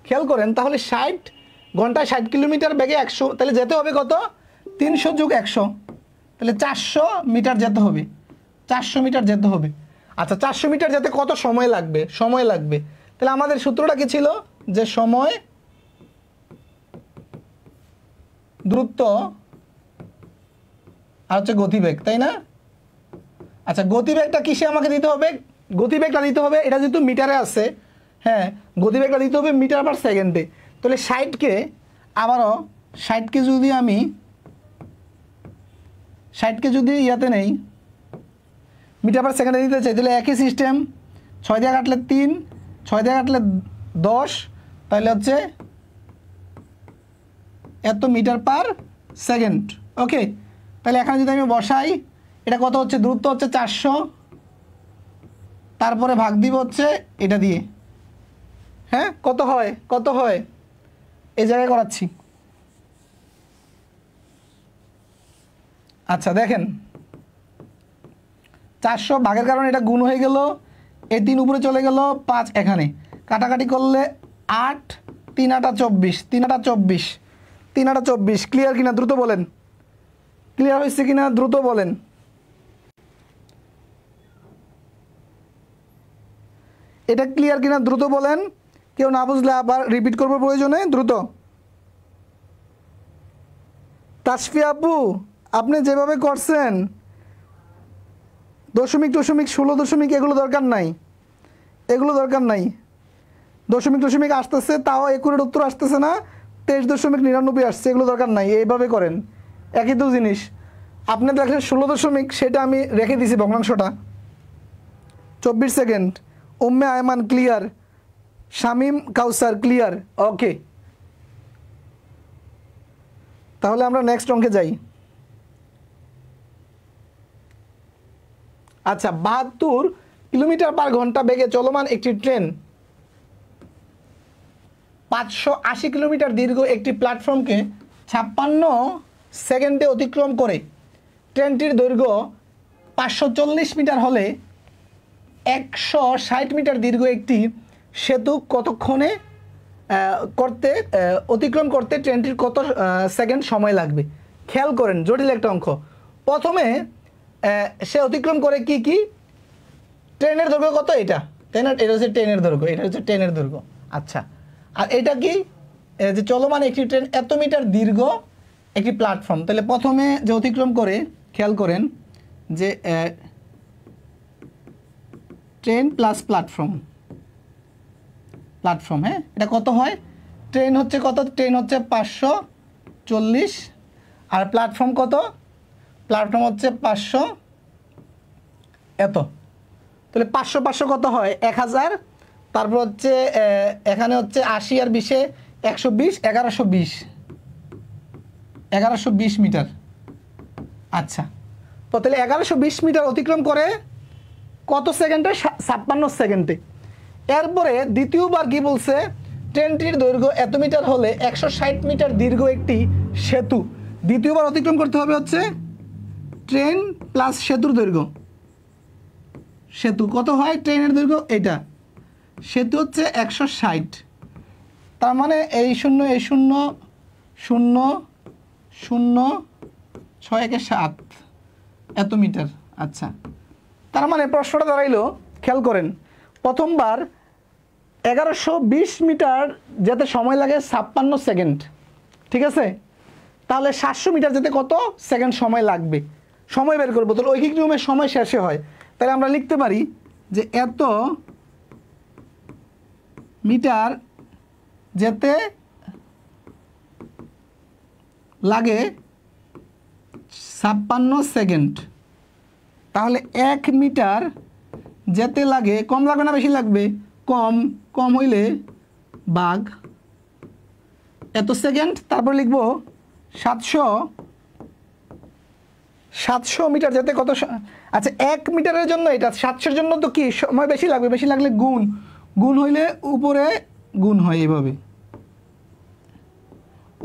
খেয়াল করেন। তাহলে 60 ঘন্টায় 60 কিলোমিটার বেগে 100, তাহলে যেতে হবে কত? 300 যোগ 100, তাহলে 400 মিটার যেতে হবে, 400 মিটার যেতে হবে। আচ্ছা, 400 মিটার যেতে কত সময় লাগবে? সময় লাগবে, তাহলে আমাদের সূত্রটা কি ছিল? যে সময় দ্রুত আর হচ্ছে গতিবেগ, তাই না? আচ্ছা, গতিবেগটা কিসে আমাকে দিতে হবে? গতিবেগটা দিতে হবে, এটা যেহেতু মিটারে আছে, হ্যাঁ, গতিবেগটা দিতে হবে মিটার পার সেকেন্ডে। তাহলে 60কে আবারও 60কে যদি আমি 60কে যদি ইয়াতে নেই, মিটার পার সেকেন্ডে দিতে চাই, তাহলে একই সিস্টেম, 6 দিয়ে কাটলে 3, 6 দিয়ে কাটলে 10, তাহলে হচ্ছে এত মিটার পার সেকেন্ড। ওকে, তাহলে এখানে যদি আমি বসাই, এটা কত হচ্ছে? দূরত্ব হচ্ছে 400, তারপরে ভাগ দিব হচ্ছে এটা দিয়ে। হ্যাঁ, কত হয়? কত হয়? এই জায়গায় করাচ্ছি। আচ্ছা দেখেন, 400 ভাগের কারণে এটা গুণ হয়ে গেল, এই 3 উপরে চলে গেল, 5 এখানে কাটাকাটি করলে 8 3 8 24 3 8 24 3 8 24 ক্লিয়ার কিনা দ্রুত বলেন, ক্লিয়ার হয়েছে কিনা দ্রুত বলেন। এটা ক্লিয়ার কিনা দ্রুত বলেন, কেউ না বুঝলে আবার রিপিট করবো প্রয়োজনে, দ্রুত। তাসফি আপু আপনি যেভাবে করছেন দশমিক 16 এগুলো দরকার নাই, এগুলো দরকার নাই। দশমিক আসতেছে তাও একুরেট উত্তর আসতেছে না, 23.99 আসছে, এগুলো দরকার নাই, এইভাবে করেন। একই তো জিনিস, আপনি দেখেন 16 সেটা আমি রেখে দিছি ভগ্নাংশটা। 24 সেকেন্ড। উম্মে আয়মান ক্লিয়ার, শামিম কাউসার ক্লিয়ার, ওকে। তাহলে আমরা নেক্সট অঙ্কে যাই। আচ্ছা, 72 কিলোমিটার পার ঘন্টা বেগে চলমান একটি ট্রেন 580 কিলোমিটার দীর্ঘ একটি প্ল্যাটফর্মকে 56 সেকেন্ডে অতিক্রম করে। ট্রেনটির দৈর্ঘ্য 540 মিটার হলে 160 মিটার দীর্ঘ একটি সেতু কতক্ষণে অতিক্রম করতে ট্রেনটির কত সেকেন্ড সময় লাগবে? খেয়াল করেন, জটিল একটা অঙ্ক। প্রথমে সে অতিক্রম করে কি কি, ট্রেনের দৈর্ঘ্য কত, এটা এটা হচ্ছে ট্রেনের দৈর্ঘ্য, এটা হচ্ছে ট্রেনের দৈর্ঘ্য। আচ্ছা, আর এটা কি, যে চলমান একটি ট্রেন এত মিটার দীর্ঘ একটি প্ল্যাটফর্ম। তাহলে প্রথমে যে অতিক্রম করে, খেয়াল করেন যে ট্রেন প্লাস প্ল্যাটফর্ম, প্ল্যাটফর্ম, হ্যাঁ, এটা কত হয়? ট্রেন হচ্ছে কত? ট্রেন হচ্ছে 540, আর প্ল্যাটফর্ম কত? প্ল্যাটফর্ম হচ্ছে 500 এত। তাহলে 500 কত হয়? 1000। তারপর হচ্ছে এখানে হচ্ছে 80 আর 20 120, 1120 মিটার। আচ্ছা, তো তাহলে 1120 মিটার অতিক্রম করে কত সেকেন্ডে? 56 সেকেন্ডে। এরপরে দ্বিতীয়বার কি বলছে? ট্রেনটির দৈর্ঘ্য এত মিটার হলে 160 মিটার দীর্ঘ একটি সেতু। দ্বিতীয়বার অতিক্রম করতে হবে হচ্ছে ট্রেন প্লাস সেতুর দৈর্ঘ্য। সেতু কত হয়? ট্রেনের দৈর্ঘ্য এটা, সেতু হচ্ছে 160। তার মানে এই 0 এই 0 0 0 6 1 7 এত মিটার। আচ্ছা, তার মানে প্রশ্নটা দাঁড়াইলো, খেয়াল করেন, প্রথমবার 1120 মিটার যেতে সময় লাগে 56 সেকেন্ড, ঠিক আছে? তাহলে 700 মিটার যেতে কত সেকেন্ড সময় লাগবে? সময় বের করবো। তাহলে ঐকিক নিয়মের সময় শেষে হয়, তাহলে আমরা লিখতে পারি যে এত মিটার যেতে লাগে 56 সেকেন্ড। তাহলে 1 মিটার যেতে লাগে, কম লাগবে না বেশি লাগবে? কম, কম হইলে ভাগ এত সেকেন্ড। তারপর লিখব 700 মিটার যেতে কত? আচ্ছা, 1 মিটারের জন্য এটা, 700-এর জন্য তো কি সময় বেশি লাগবে? বেশি লাগলে গুণ, গুণ হইলে উপরে গুণ হয় এইভাবে।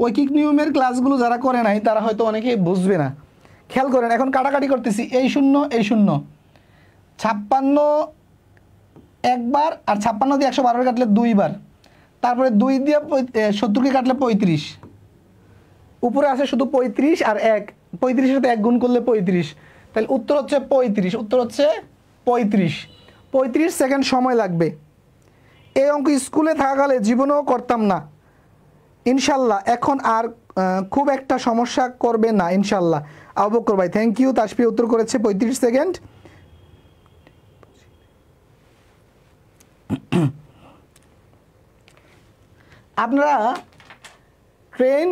ঐকিক নিয়মের ক্লাসগুলো যারা করে নাই তারা হয়তো অনেকেই বুঝবে না। খেয়াল করেন, এখন কাটাকাটি করতেছি, এই 0 এই 0, 56 একবার, আর 56 দিয়ে 112 কাটলে 2 বার, তারপরে 2 দিয়ে 70কে কাটলে 35, উপরে আসে শুধু 35 আর 1, 35-এর সাথে 1 গুণ করলে 35। তাহলে উত্তর হচ্ছে 35, উত্তর হচ্ছে 35 সেকেন্ড সময় লাগবে। এই অঙ্ক স্কুলে থাকাকালে জীবনেও করতাম না, ইনশাল্লাহ এখন আর খুব একটা সমস্যা করবে না ইনশাল্লাহ। আবু বকর ভাই থ্যাংক ইউ। তাসফি উত্তর করেছে 35 সেকেন্ড। আপনারা ট্রেন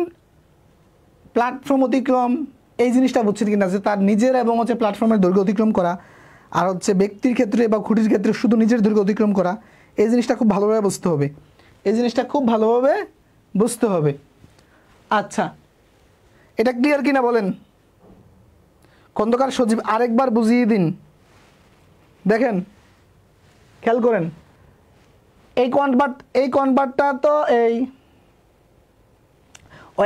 প্ল্যাটফর্ম অতিক্রম এই জিনিসটা বুঝছেন কিনা, যে তার নিজের এবং হচ্ছে প্ল্যাটফর্মের দৈর্ঘ্য অতিক্রম করা, আর হচ্ছে ব্যক্তির ক্ষেত্রে বা খুঁটির ক্ষেত্রে শুধু নিজের দৈর্ঘ্য অতিক্রম করা, এই জিনিসটা খুব ভালোভাবে বুঝতে হবে, এই জিনিসটা খুব ভালোভাবে বুঝতে হবে। আচ্ছা, এটা ক্লিয়ার কিনা বলেন? খন্দকার সজীব আরেকবার বুঝিয়ে দিন। দেখেন, খেয়াল করেন, এই কনভার্টটা তো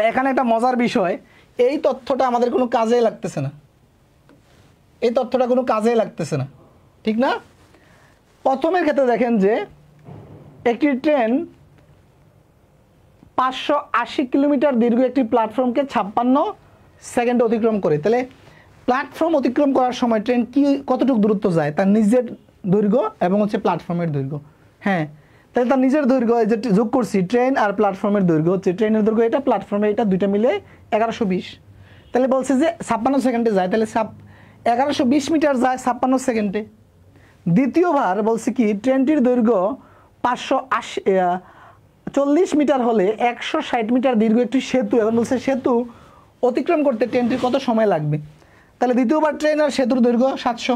এখানে একটা মজার বিষয়, এই তথ্যটা আমাদের কোনো কাজে লাগতেছে না, এই তথ্যটা কোনো কাজে লাগতেছে না, ঠিক না? প্রথমের ক্ষেত্রে দেখেন যে একটি ট্রেন 580 কিলোমিটার দীর্ঘ একটি প্ল্যাটফর্মকে 56 সেকেন্ড অতিক্রম করে। তাহলে প্ল্যাটফর্ম অতিক্রম করার সময় ট্রেন কতটুকু দূরত্ব যায়, তার নিজের দৈর্ঘ্য এবং হচ্ছে প্ল্যাটফর্মের দৈর্ঘ্য। হ্যাঁ, তাহলে তার নিজের দৈর্ঘ্য এই যে যোগ করছি, ট্রেন আর প্ল্যাটফর্মের দৈর্ঘ্য হচ্ছে, ট্রেনের দৈর্ঘ্য এটা, প্ল্যাটফর্মের এটা, দুইটা মিলে 1120। তাহলে বলছে যে 56 সেকেন্ডে যায়, তাহলে 1120 মিটার যায় 56 সেকেন্ডে। দ্বিতীয়বার বলছে কি ট্রেনটির দৈর্ঘ্য 540 মিটার হলে 160 মিটার দীর্ঘ একটি সেতু, এখন বলছে সেতু অতিক্রম করতে ট্রেনটির কত সময় লাগবে। তাহলে দ্বিতীয়বার ট্রেন আর সেতুর দৈর্ঘ্য 700।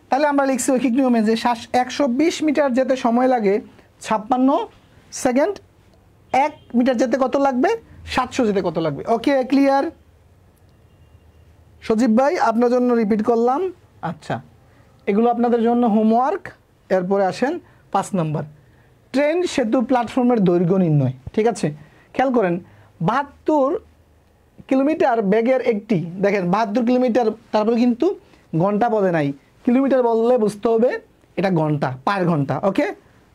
তাহলে আমরা লিখছি ঐকিক নিয়মে যে 120 মিটার যেতে সময় লাগে 56 সেকেন্ড, 1 মিটার যেতে কত লাগবে, 700 যেতে কত লাগবে। ওকে, ক্লিয়ার? সজীব ভাই আপনার জন্য রিপিট করলাম। আচ্ছা, এগুলো আপনাদের জন্য হোমওয়ার্ক। এরপরে আসেন 5 নম্বর, ট্রেন সেতু প্ল্যাটফর্মের দৈর্ঘ্য নির্ণয়। ঠিক আছে, খেয়াল করেন 72 কিলোমিটার বেগের একটি, দেখেন 72 কিলোমিটার, তারপরে কিন্তু ঘন্টা বলে নাই, কিলোমিটার বললে বুঝতে হবে এটা ঘন্টা, পার ঘন্টা। ওকে,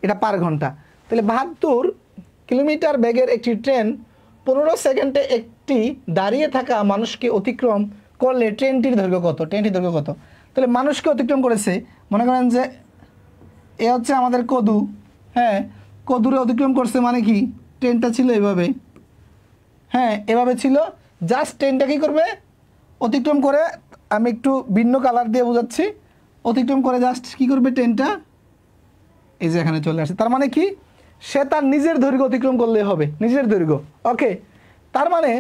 এটা পার ঘন্টা। তাহলে 72 কিলোমিটার বেগের একটি ট্রেন 15 সেকেন্ডে একটি দাঁড়িয়ে থাকা মানুষকে অতিক্রম করলে ট্রেনটির দৈর্ঘ্য কত, ট্রেনটির দৈর্ঘ্য কত। তাহলে মানুষকে অতিক্রম করেছে, মনে করেন যে এ হচ্ছে আমাদের কদু, হ্যাঁ, কদুরে অতিক্রম করছে, মানে কি ট্রেনটা ছিল এভাবে, হ্যাঁ এভাবে ছিল, জাস্ট ট্রেনটা কী করবে, অতিক্রম করে, আমি একটু ভিন্ন কালার দিয়ে বোঝাচ্ছি, অতিক্রম করে জাস্ট কী করবে ট্রেনটা এই যে এখানে চলে আসে। তার মানে কি সে তার নিজের দৈর্ঘ্য অতিক্রম করলে হবে, নিজের দৈর্ঘ্য। ওকে, তার মানে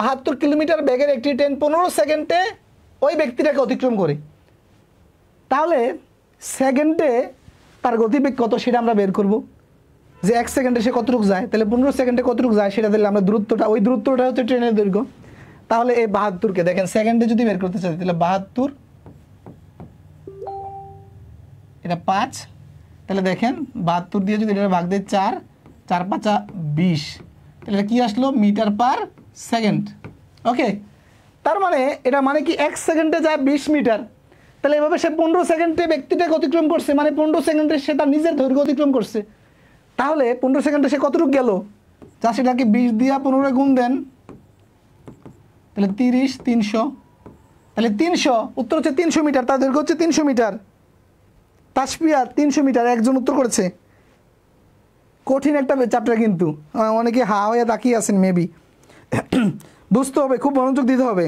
72 কিলোমিটার বেগের একটি ট্রেন 15 সেকেন্ডে ওই ব্যক্তিটাকে অতিক্রম করে, তাহলে সেকেন্ডে তার গতিবেগ কত সেটা আমরা বের করব, যে 1 সেকেন্ডে সে কতটুকু যায়, তাহলে 15 সেকেন্ডে কতটুকু যায় সেটা দিলে আমরা দূরত্বটা, ওই দূরত্বটা হচ্ছে ট্রেনের দৈর্ঘ্য। তাহলে এই 72কে দেখেন সেকেন্ডে যদি বের করতে চাই, তাহলে 72 এটা 5, তাহলে দেখেন 72 দিয়ে যদি এটা ভাগ দেয় 4, 4 5 20, তাহলে কি আসলো, মিটার পার সেকেন্ড। ওকে, তার মানে এটা মানে কি 1 সেকেন্ডে যায় 20 মিটার, তাহলে এভাবে সে 15 সেকেন্ডে ব্যক্তিটাকে অতিক্রম করছে, মানে 15 সেকেন্ডে সে তার নিজের দৈর্ঘ্য অতিক্রম করছে। তাহলে 15 সেকেন্ডে সে কতটুকু গেল, যা সেটাকে 20 দিয়া 15 গুণ দেন, তাহলে 30, 300, তাহলে 300, উত্তর হচ্ছে 300 মিটার, তার দৈর্ঘ্য হচ্ছে 300 মিটার। তাসফিয়া 300 মিটার, একজন উত্তর করেছে। কঠিন একটা চ্যাপ্টার কিন্তু, অনেকে হা হয়ে তাকিয়ে আছেন, মেবি বুঝতে হবে, খুব মনোযোগ দিতে হবে।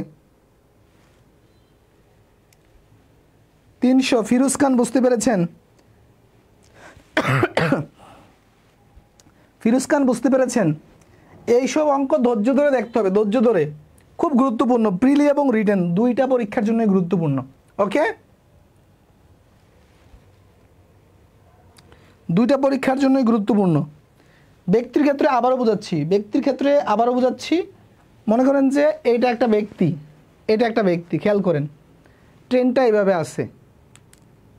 300, ফিরোজ খান বুঝতে পেরেছেন? ফিরোজ খান বুঝতে পেরেছেন? এইসব অঙ্ক ধৈর্য ধরে দেখতে হবে, ধৈর্য ধরে, খুব গুরুত্বপূর্ণ, প্রিলি এবং রিটেন দুইটা পরীক্ষার জন্য গুরুত্বপূর্ণ। ওকে, দুইটা পরীক্ষার জন্যই গুরুত্বপূর্ণ। ব্যক্তির ক্ষেত্রে আবারও বোঝাচ্ছি, মনে করেন যে এইটা একটা ব্যক্তি, এটা একটা ব্যক্তি, খেয়াল করেন ট্রেনটা এইভাবে আছে,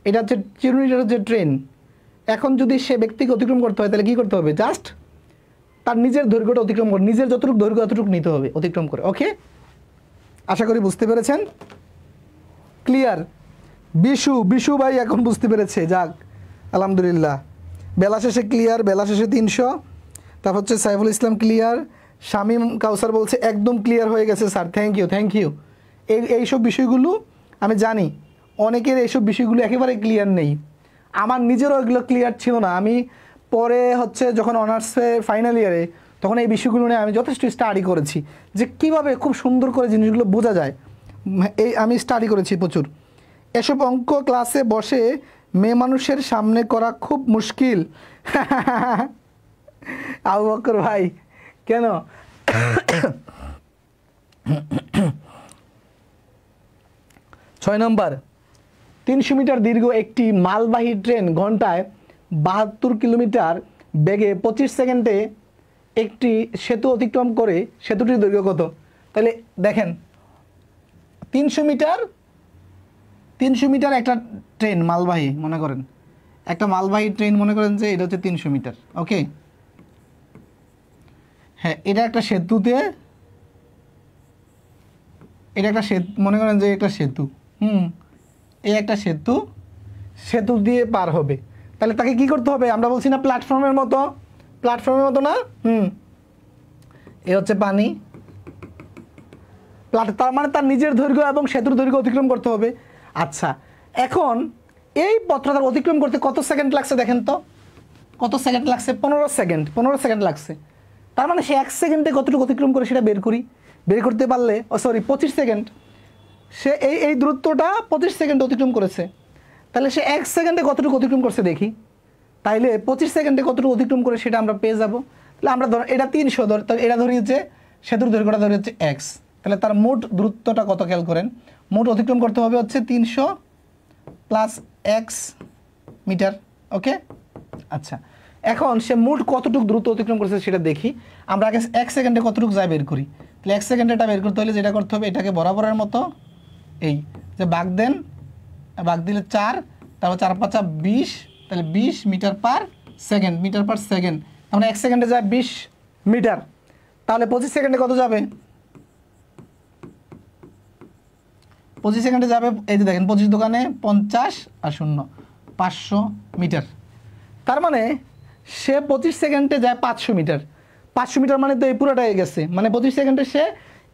এটা হচ্ছে চিরুনিটা হচ্ছে ট্রেন। এখন যদি সে ব্যক্তিকে অতিক্রম করতে হয় তাহলে কী করতে হবে, জাস্ট তার নিজের দৈর্ঘ্যটা অতিক্রম করে, নিজের যতটুকু দৈর্ঘ্য ততটুকু নিতে হবে অতিক্রম করে। ওকে, আশা করি বুঝতে পেরেছেন। ক্লিয়ার? বিশু ভাই এখন বুঝতে পেরেছে, যাক আলহামদুলিল্লাহ। বেলা শেষে ক্লিয়ার, বেলা শেষে 300। তারপর হচ্ছে সাইফুল ইসলাম ক্লিয়ার, শামীম কাউসার বলছে একদম ক্লিয়ার হয়ে গেছে স্যার, থ্যাংক ইউ। এইসব বিষয়গুলো আমি জানি অনেকের এইসব বিষয়গুলো একেবারে ক্লিয়ার নেই, আমার নিজেরও এগুলো ক্লিয়ার ছিল না। আমি পরে হচ্ছে যখন অনার্সে ফাইনাল ইয়ারে, তখন এই বিষয়গুলো নিয়ে আমি যথেষ্ট স্টাডি করেছি, যে কিভাবে খুব সুন্দর করে জিনিসগুলো বোঝা যায়, এই আমি স্টাডি করেছি প্রচুর। এসব অঙ্ক ক্লাসে বসে মেয়ে মানুষের সামনে করা খুব মুশকিল। আবু বকর ভাই কেন? 6 নম্বর, 300 মিটার দীর্ঘ একটি মালবাহী ট্রেন ঘন্টায় 72 কিলোমিটার বেগে 25 সেকেন্ডে একটি সেতু অতিক্রম করে, সেতুটির দৈর্ঘ্য কত? তাহলে দেখেন 300 মিটার একটা ট্রেন মালবাহী, মনে করেন একটা মালবাহী ট্রেন, মনে করেন যে এটা হচ্ছে 300 মিটার। ওকে, হ্যাঁ এটা একটা সেতুতে, এটা একটা সেতু, মনে করেন যে একটা সেতু, এই একটা সেতু দিয়ে পার হবে, তাহলে তাকে কি করতে হবে, আমরা বলছি না প্ল্যাটফর্মের মতো, প্ল্যাটফর্মের মতো না? এ হচ্ছে পানি, তার মানে তার নিজের দৈর্ঘ্য এবং সেতুর দৈর্ঘ্য অতিক্রম করতে হবে। আচ্ছা, এখন এই পথটা অতিক্রম করতে কত সেকেন্ড লাগছে দেখেন তো, কত সেকেন্ড লাগছে? 15 সেকেন্ড, 15 সেকেন্ড লাগছে। তার মানে সে 1 সেকেন্ডে কতটুকু অতিক্রম করে সেটা বের করি। বের করতে পারলে 25 সেকেন্ড, সে এই দূরত্বটা 25 সেকেন্ডে অতিক্রম করেছে। তাহলে সে 1 সেকেন্ডে কতটুকু অতিক্রম করছে দেখি। তাইলে 25 সেকেন্ডে কতটুকু অতিক্রম করে সেটা আমরা পেয়ে যাব। তাহলে আমরা ধর এটা 300 ধর, তাহলে এটা ধরি হচ্ছে সেতুর দৈর্ঘ্যটা ধরি হচ্ছে এক্স। তাহলে তার মোট দূরত্বটা কত খেয়াল করেন, মোট অতিক্রম করতে হবে হচ্ছে 300 প্লাস এক্স মিটার। ওকে, আচ্ছা এখন সে মোট কতটুকু দ্রুত অতিক্রম করছে সেটা দেখি। আমরা আগে 1 সেকেন্ডে কতটুকু যায় বের করি। তাহলে 1 সেকেন্ডে এটা বের করতে হলে যেটা করতে হবে, এটাকে বরাবরের মতো এই যে বাগ দেন, বাগ দিলে 4, তারপর 4 5 20, তাহলে 20 metre per second, metre per second. আমরা 1 সেকেন্ডে যায় 20 মিটার, তাহলে 25 সেকেন্ডে কত যাবে? 25 সেকেন্ডে যাবে, এই যে দেখেন 25 দোকানে 50 আর 0 500 মিটার। তার মানে সে 25 সেকেন্ডে যায় 500 মিটার। 500 মিটার মানে তো এই পুরোটাই গেছে, মানে 25 সেকেন্ডে সে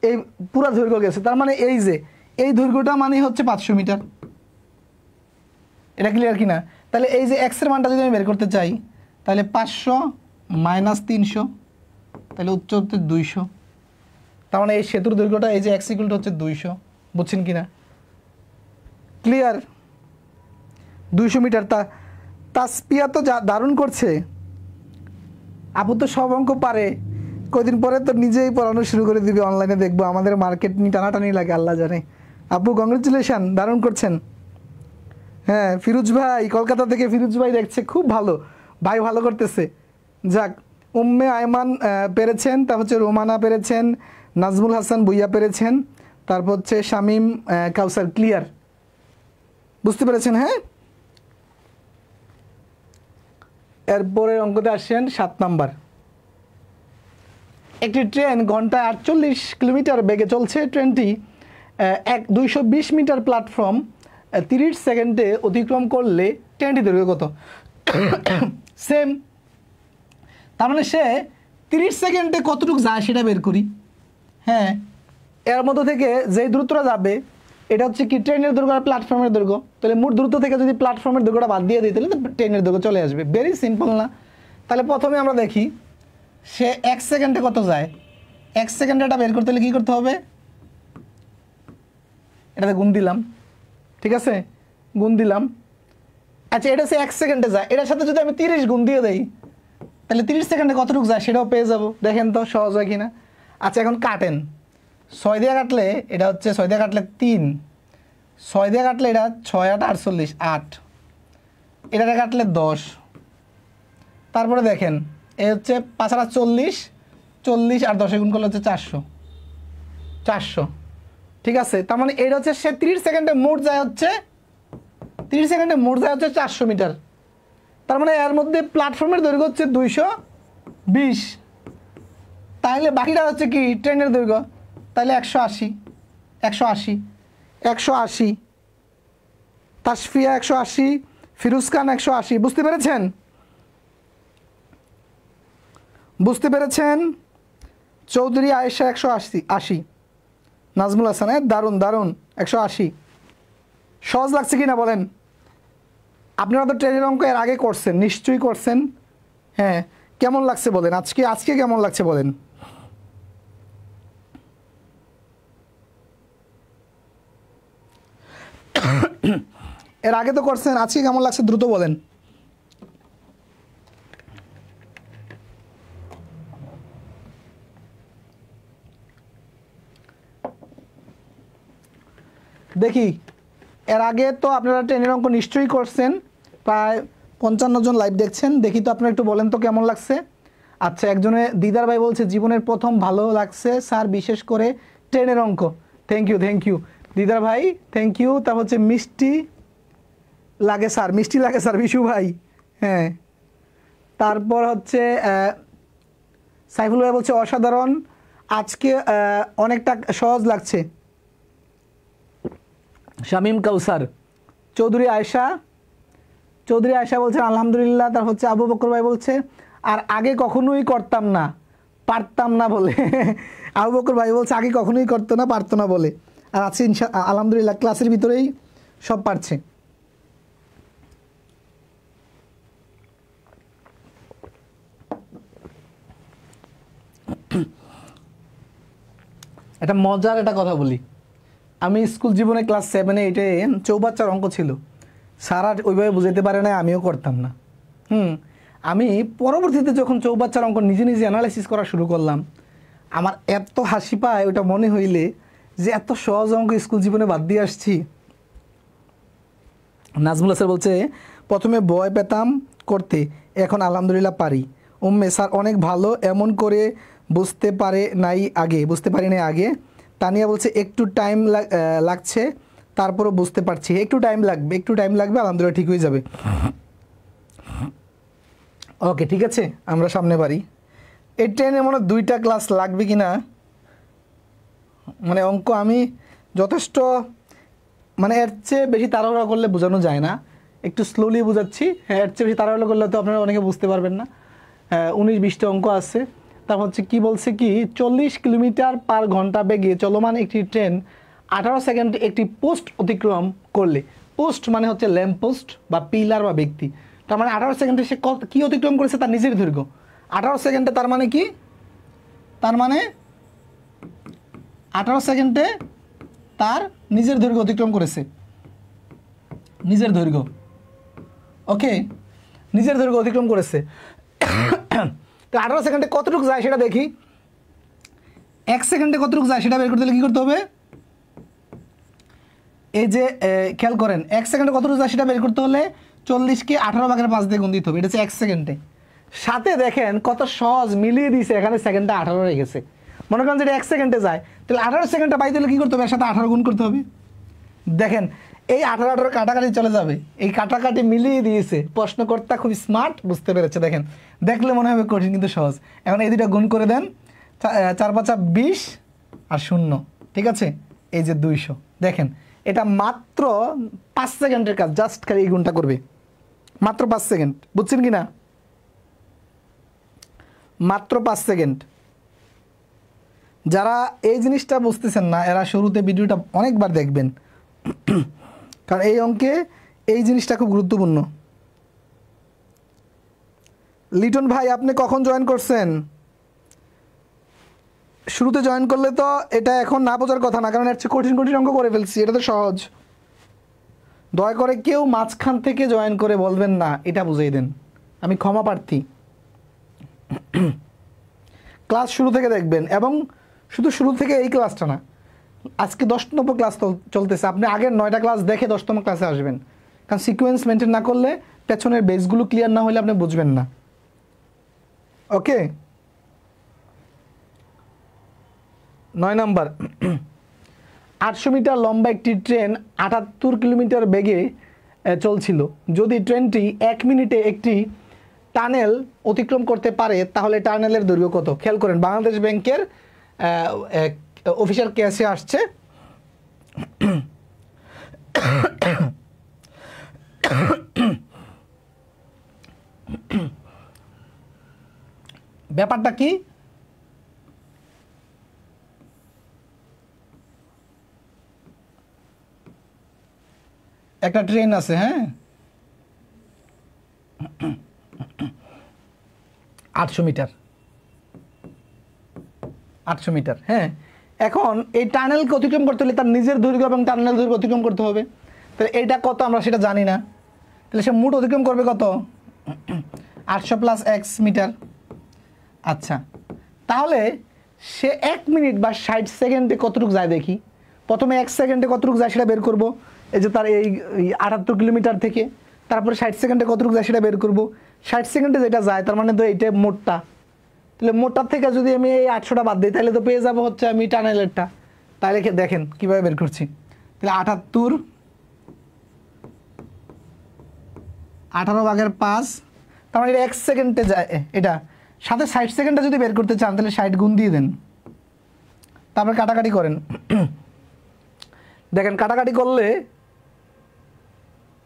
এই পুরো দৈর্ঘ্য গেছে। তার মানে এই যে এই দৈর্ঘ্যটা মানে হচ্ছে 500 মিটার। এটা ক্লিয়ার কি না? তাহলে এই যে এক্সের মানটা যদি আমি বের করতে চাই, তাহলে 500 মাইনাস 300, তাহলে উচ্চ হচ্ছে 200। তার মানে এই সেতুর দৈর্ঘ্যটা এই যে এক্স ইকুয়াল হচ্ছে 200। বুঝছেন কি না? ক্লিয়ার? 200 মিটার। তাসপিয়া তো দারুণ করছে, আপু তো সব অঙ্ক পারে। কদিন পরে তো নিজেই পড়ানো শুরু করে দিবে, অনলাইনে দেখবো। আমাদের মার্কেট নিয়ে টানাটানি লাগে, আল্লাহ জানে। আপু কংগ্রেচুলেশন, দারুণ করছেন। হ্যাঁ ফিরোজ ভাই, কলকাতা থেকে ফিরোজ ভাই দেখছে, খুব ভালো ভাই, ভালো করতেছে। যাক, উম্মে আয়মান পেরেছেন, তারপর হচ্ছে রোমানা পেরেছেন, নাজমুল হাসান ভুইয়া পেরেছেন, তারপর হচ্ছে শামীম কাউসার। ক্লিয়ার? বুঝতে পেরেছেন? হ্যাঁ, এরপরে অঙ্কতে আসেন 7 নাম্বার। একটি ট্রেন ঘন্টায় 48 কিলোমিটার বেগে চলছে। ট্রেনটি 220 মিটার প্ল্যাটফর্ম 30 সেকেন্ডে অতিক্রম করলে ট্রেনটি দৈর্ঘ্য কত? সেম। তার মানে সে 30 সেকেন্ডে কতটুকু যায় সেটা বের করি। হ্যাঁ, এর মধ্যে থেকে যেই দূরত্বটা যাবে এটা হচ্ছে কি ট্রেনের দৈর্ঘ্য আর প্ল্যাটফর্মের দৈর্ঘ্য। তাহলে মোট দূরত্ব থেকে যদি প্ল্যাটফর্মের দৈর্ঘ্যটা বাদ দিয়ে দিই, তাহলে ট্রেনের দৈর্ঘ্য চলে আসবে। ভেরি সিম্পল না? তাহলে প্রথমে আমরা দেখি সে 1 সেকেন্ডে কত যায়। 1 সেকেন্ডে এটা বের করতে হলে কী করতে হবে? এটাতে গুণ দিলাম, ঠিক আছে, গুণ দিলাম। আচ্ছা, এটা সে 1 সেকেন্ডে যায়, এটার সাথে যদি আমি 30 গুণ দিয়ে দেই, তাহলে 30 সেকেন্ডে কতটুকু যায় সেটাও পেয়ে যাব। দেখেন তো সহজ হয় কি না? আচ্ছা, এখন কাটেন। 6 দিয়ে কাটলে এটা হচ্ছে 6 দিয়ে কাটলে 3, 6 দিয়ে কাটলে এটা 6 8 48 8, এটাতে কাটলে 10। তারপরে দেখেন এ হচ্ছে 5 আর 40, 40 আর 10 গুণ করলে হচ্ছে 400। ঠিক আছে, তার মানে এটা হচ্ছে সে 30 সেকেন্ডে মোট যায় হচ্ছে 30 সেকেন্ডে মোট যায় হচ্ছে 400 মিটার। তার মানে এর মধ্যে প্ল্যাটফর্মের দৈর্ঘ্য হচ্ছে 220, তাহলে বাকিটা হচ্ছে কি ট্রেনের দৈর্ঘ্য। তাহলে 180 তাসফিয়া 180, ফিরোজ খান 180। বুঝতে পেরেছেন? বুঝতে পেরেছেন? চৌধুরী আয়েশা 180, নাজমুল হাসান দারুণ দারুণ 180। সহজ লাগছে কি না বলেন? আপনারা তো ট্রেনের অঙ্ক এর আগে করছেন, নিশ্চয়ই করছেন। হ্যাঁ, কেমন লাগছে বলেন? আজকে কেমন লাগছে বলেন? এর আগে তো করছেন, আজকে কেমন লাগছে দ্রুত বলেন। দেখি, এর আগে তো আপনারা ট্রেনের অঙ্ক নিশ্চয়ই করছেন, প্রায় 55 জন লাইভ দেখছেন। দেখি তো আপনারা একটু বলেন তো কেমন লাগছে। আচ্ছা, একজনে দিদার ভাই বলছে জীবনের প্রথম ভালো লাগছে স্যার, বিশেষ করে ট্রেনের অঙ্ক। থ্যাংক ইউ দিদার ভাই, থ্যাংক ইউ। তারপর হচ্ছে মিষ্টি লাগে স্যার বিশু ভাই। হ্যাঁ, তারপর হচ্ছে সাইফুল ভাই বলছে অসাধারণ, আজকে অনেকটা সহজ লাগছে। শামীম কাউসার, চৌধুরী আয়েশা বলছেন আলহামদুলিল্লাহ। তার হচ্ছে আবু বকর ভাই বলছে আর আগে কখনোই করতাম না, পারতাম না বলে। আবু বকর ভাই বলছে আগে কখনোই করতো না, পারতো না বলে। আর আছে আলহামদুলিল্লাহ ক্লাসের ভিতরেই সব পারছে। একটা মজার একটা কথা বলি, আমি স্কুল জীবনে ক্লাস 7-8-এ চৌবাচ্চার অঙ্ক ছিল, সারা ওইভাবে বুঝাইতে পারে না, আমিও করতাম না। আমি পরবর্তীতে যখন চৌবাচ্চার অঙ্ক নিজে নিজে অ্যানালাইসিস করা শুরু করলাম, আমার এত হাসি পায় ওইটা মনে হইলে, যে এত সহজ অঙ্ক স্কুল জীবনে বাদ দিয়ে আসছি। নাজমুল স্যার বলছে প্রথমে ভয় পেতাম করতে, এখন আলহামদুলিল্লাহ পারি। স্যার অনেক ভালো, এমন করে বুঝতে পারি নাই আগে। তানিয়া বলছে একটু টাইম লাগছে, তারপরও বুঝতে পারছি। একটু টাইম লাগবে, আলহামদুলিল্লাহ ঠিক হয়ে যাবে। ওকে, ঠিক আছে, আমরা সামনে পারি। এই ট্রেনে মনে হয় 2টা ক্লাস লাগবে কি না, মানে অঙ্ক আমি যথেষ্ট, মানে এর চেয়ে বেশি তাড়াহুড়া করলে বোঝানো যায় না, একটু স্লোলি বোঝাচ্ছি। হ্যাঁ, এর চেয়ে বেশি তাড়াহুড়া করলে তো আপনারা অনেকে বুঝতে পারবেন না। 19-20টা অঙ্ক আছে। তারপর হচ্ছে কি বলছে কি 40 কিলোমিটার পার ঘন্টা বেগে চলমান একটি ট্রেন 18 সেকেন্ড একটি পোস্ট অতিক্রম করলে, পোস্ট মানে হচ্ছে ল্যাম্প পোস্ট বা পিলার বা ব্যক্তি, তার মানে 18 সেকেন্ডে সে কী অতিক্রম করেছে, তার নিজের দৈর্ঘ্য 18 সেকেন্ডে। তার মানে কি, তার মানে 18 সেকেন্ডে তার নিজের দৈর্ঘ্য অতিক্রম করেছে, নিজের দৈর্ঘ্য। ওকে, নিজের দৈর্ঘ্য অতিক্রম করেছে। তো 18 সেকেন্ডে কতটুকু যায় সেটা দেখি। 1 সেকেন্ডে কতটুকু যায় সেটা বের করতে হলে কী করতে হবে, এই যে খেয়াল করেন 1 সেকেন্ডে কতটুকু যায় সেটা বের করতে হলে 40কে 18/5 দিয়ে গুণ দিতে হবে, এটা হচ্ছে 1 সেকেন্ডে। সাথে দেখেন কত সহজ মিলিয়ে দিয়েছে, এখানে সেকেন্ডটা 18 রেখেছে। মনে করেন যেটা 1 সেকেন্ডে যায়, তাহলে 18 সেকেন্ডটা পাইতে হলে কী করতে হবে, এর সাথে 18 গুণ করতে হবে। দেখেন এই 18 কাটাকাটি চলে যাবে, এই কাটাকাটি মিলিয়ে দিয়েছে। প্রশ্নকর্তা খুব স্মার্ট, বুঝতে পেরেছে। দেখেন, দেখলে মনে হবে কঠিন কিন্তু সহজ। এখন এই দুটো গুণ করে দেন, 4×5 = 20 আর 0, ঠিক আছে, এই যে 200। দেখেন এটা মাত্র 5 সেকেন্ডের কাজ, জাস্ট খালি এই গুণটা করবে, মাত্র 5 সেকেন্ড। বুঝছেন কি না, মাত্র 5 সেকেন্ড। যারা এই জিনিসটা বুঝতেছেন না, এরা শুরুতে ভিডিওটা অনেকবার দেখবেন, কারণ এই অঙ্কে এই জিনিসটা খুব গুরুত্বপূর্ণ। লিটন ভাই আপনি কখন জয়েন করছেন? শুরুতে জয়েন করলে তো এটা এখন না বোঝার কথা না, কারণ এর চেয়ে কঠিন কঠিন অঙ্ক করে ফেলছি, এটা তো সহজ। দয়া করে কেউ মাঝখান থেকে জয়েন করে বলবেন না, এটা বুঝিয়ে দেন, আমি ক্ষমা প্রার্থী। ক্লাস শুরু থেকে দেখবেন, এবং শুধু শুরু থেকে এই ক্লাসটা না, আজকে 10 নম্বর ক্লাস চলতেছে, আপনি আগের 9টা ক্লাস দেখে 10তম ক্লাসে আসবেন, কারণ সিকোয়েন্স মেনটেন না করলে, পেছনের বেসগুলো ক্লিয়ার না হলে আপনি বুঝবেন না। ওকে, 9 নম্বর, 800 মিটার লম্বা একটি ট্রেন 78 কিলোমিটার বেগে চলছিল। যদি ট্রেনটি 1 মিনিটে একটি টানেল অতিক্রম করতে পারে, তাহলে টানেলের দৈর্ঘ্য কত? খেয়াল করেন, বাংলাদেশ ব্যাংকের অফিসিয়াল কেসে আসছে। ব্যাপারটা কি, একটা ট্রেন আছে, হ্যাঁ, 800 মিটার, 800 মিটার, হ্যাঁ। এখন এই টানেলকে অতিক্রম করতে হলে তার নিজের দৈর্ঘ্য এবং টানেল দৈর্ঘ্য অতিক্রম করতে হবে। তাহলে এটা কত আমরা সেটা জানি না, তাহলে সে মোট অতিক্রম করবে কত, 800 + x মিটার। আচ্ছা, তাহলে সে 1 মিনিট বা 60 সেকেন্ডে কতটুকু যায় দেখি। প্রথমে 1 সেকেন্ডে কতটুকু যায় সেটা বের করব, এই যে তার এই 78 কিলোমিটার থেকে। তারপরে 60 সেকেন্ডে কতটুকু যায় সেটা বের করব। 60 সেকেন্ডে যেটা যায় তার মানে তো এইটা মোটটা, তাহলে মোটটার থেকে যদি আমি এই 800টা বাদ দিই, তাহলে তো পেয়ে যাবো হচ্ছে আমি টানেলেরটা। তাহলে দেখেন কীভাবে বের করছি, তাহলে 78 18/5, তার মানে এটা 1 সেকেন্ডে যায়। এটা সাথে 60 সেকেন্ডে যদি বের করতে চান, তাহলে 60 গুণ দিয়ে দেন, তারপরে কাটাকাটি করেন। দেখেন কাটাকাটি করলে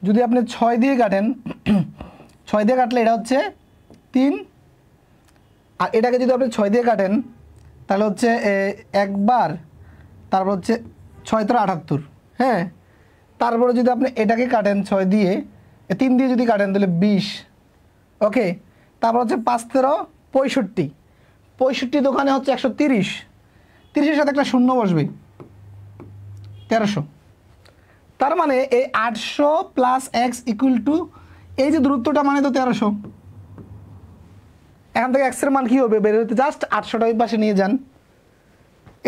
যদি আপনি 6 দিয়ে কাটেন, 6 দিয়ে কাটলে এটা হচ্ছে 3 আর এটাকে যদি আপনি 6 দিয়ে কাটেন তাহলে হচ্ছে একবার, তারপর হচ্ছে 6 × 78, হ্যাঁ। তারপরে যদি আপনি এটাকে কাটেন 6 দিয়ে, 3 দিয়ে যদি কাটেন তাহলে 20, ওকে। তারপর হচ্ছে 5 × 13 65, 65 দোকানে হচ্ছে 130, 30-এর সাথে একটা শূন্য বসবে, 1300। তার মানে এই 800 + x = এই যে দূরত্বটা মানে তো 1300। এখান থেকে x এর মান কী হবে বের হতে, জাস্ট 800টা ওই পাশে নিয়ে যান।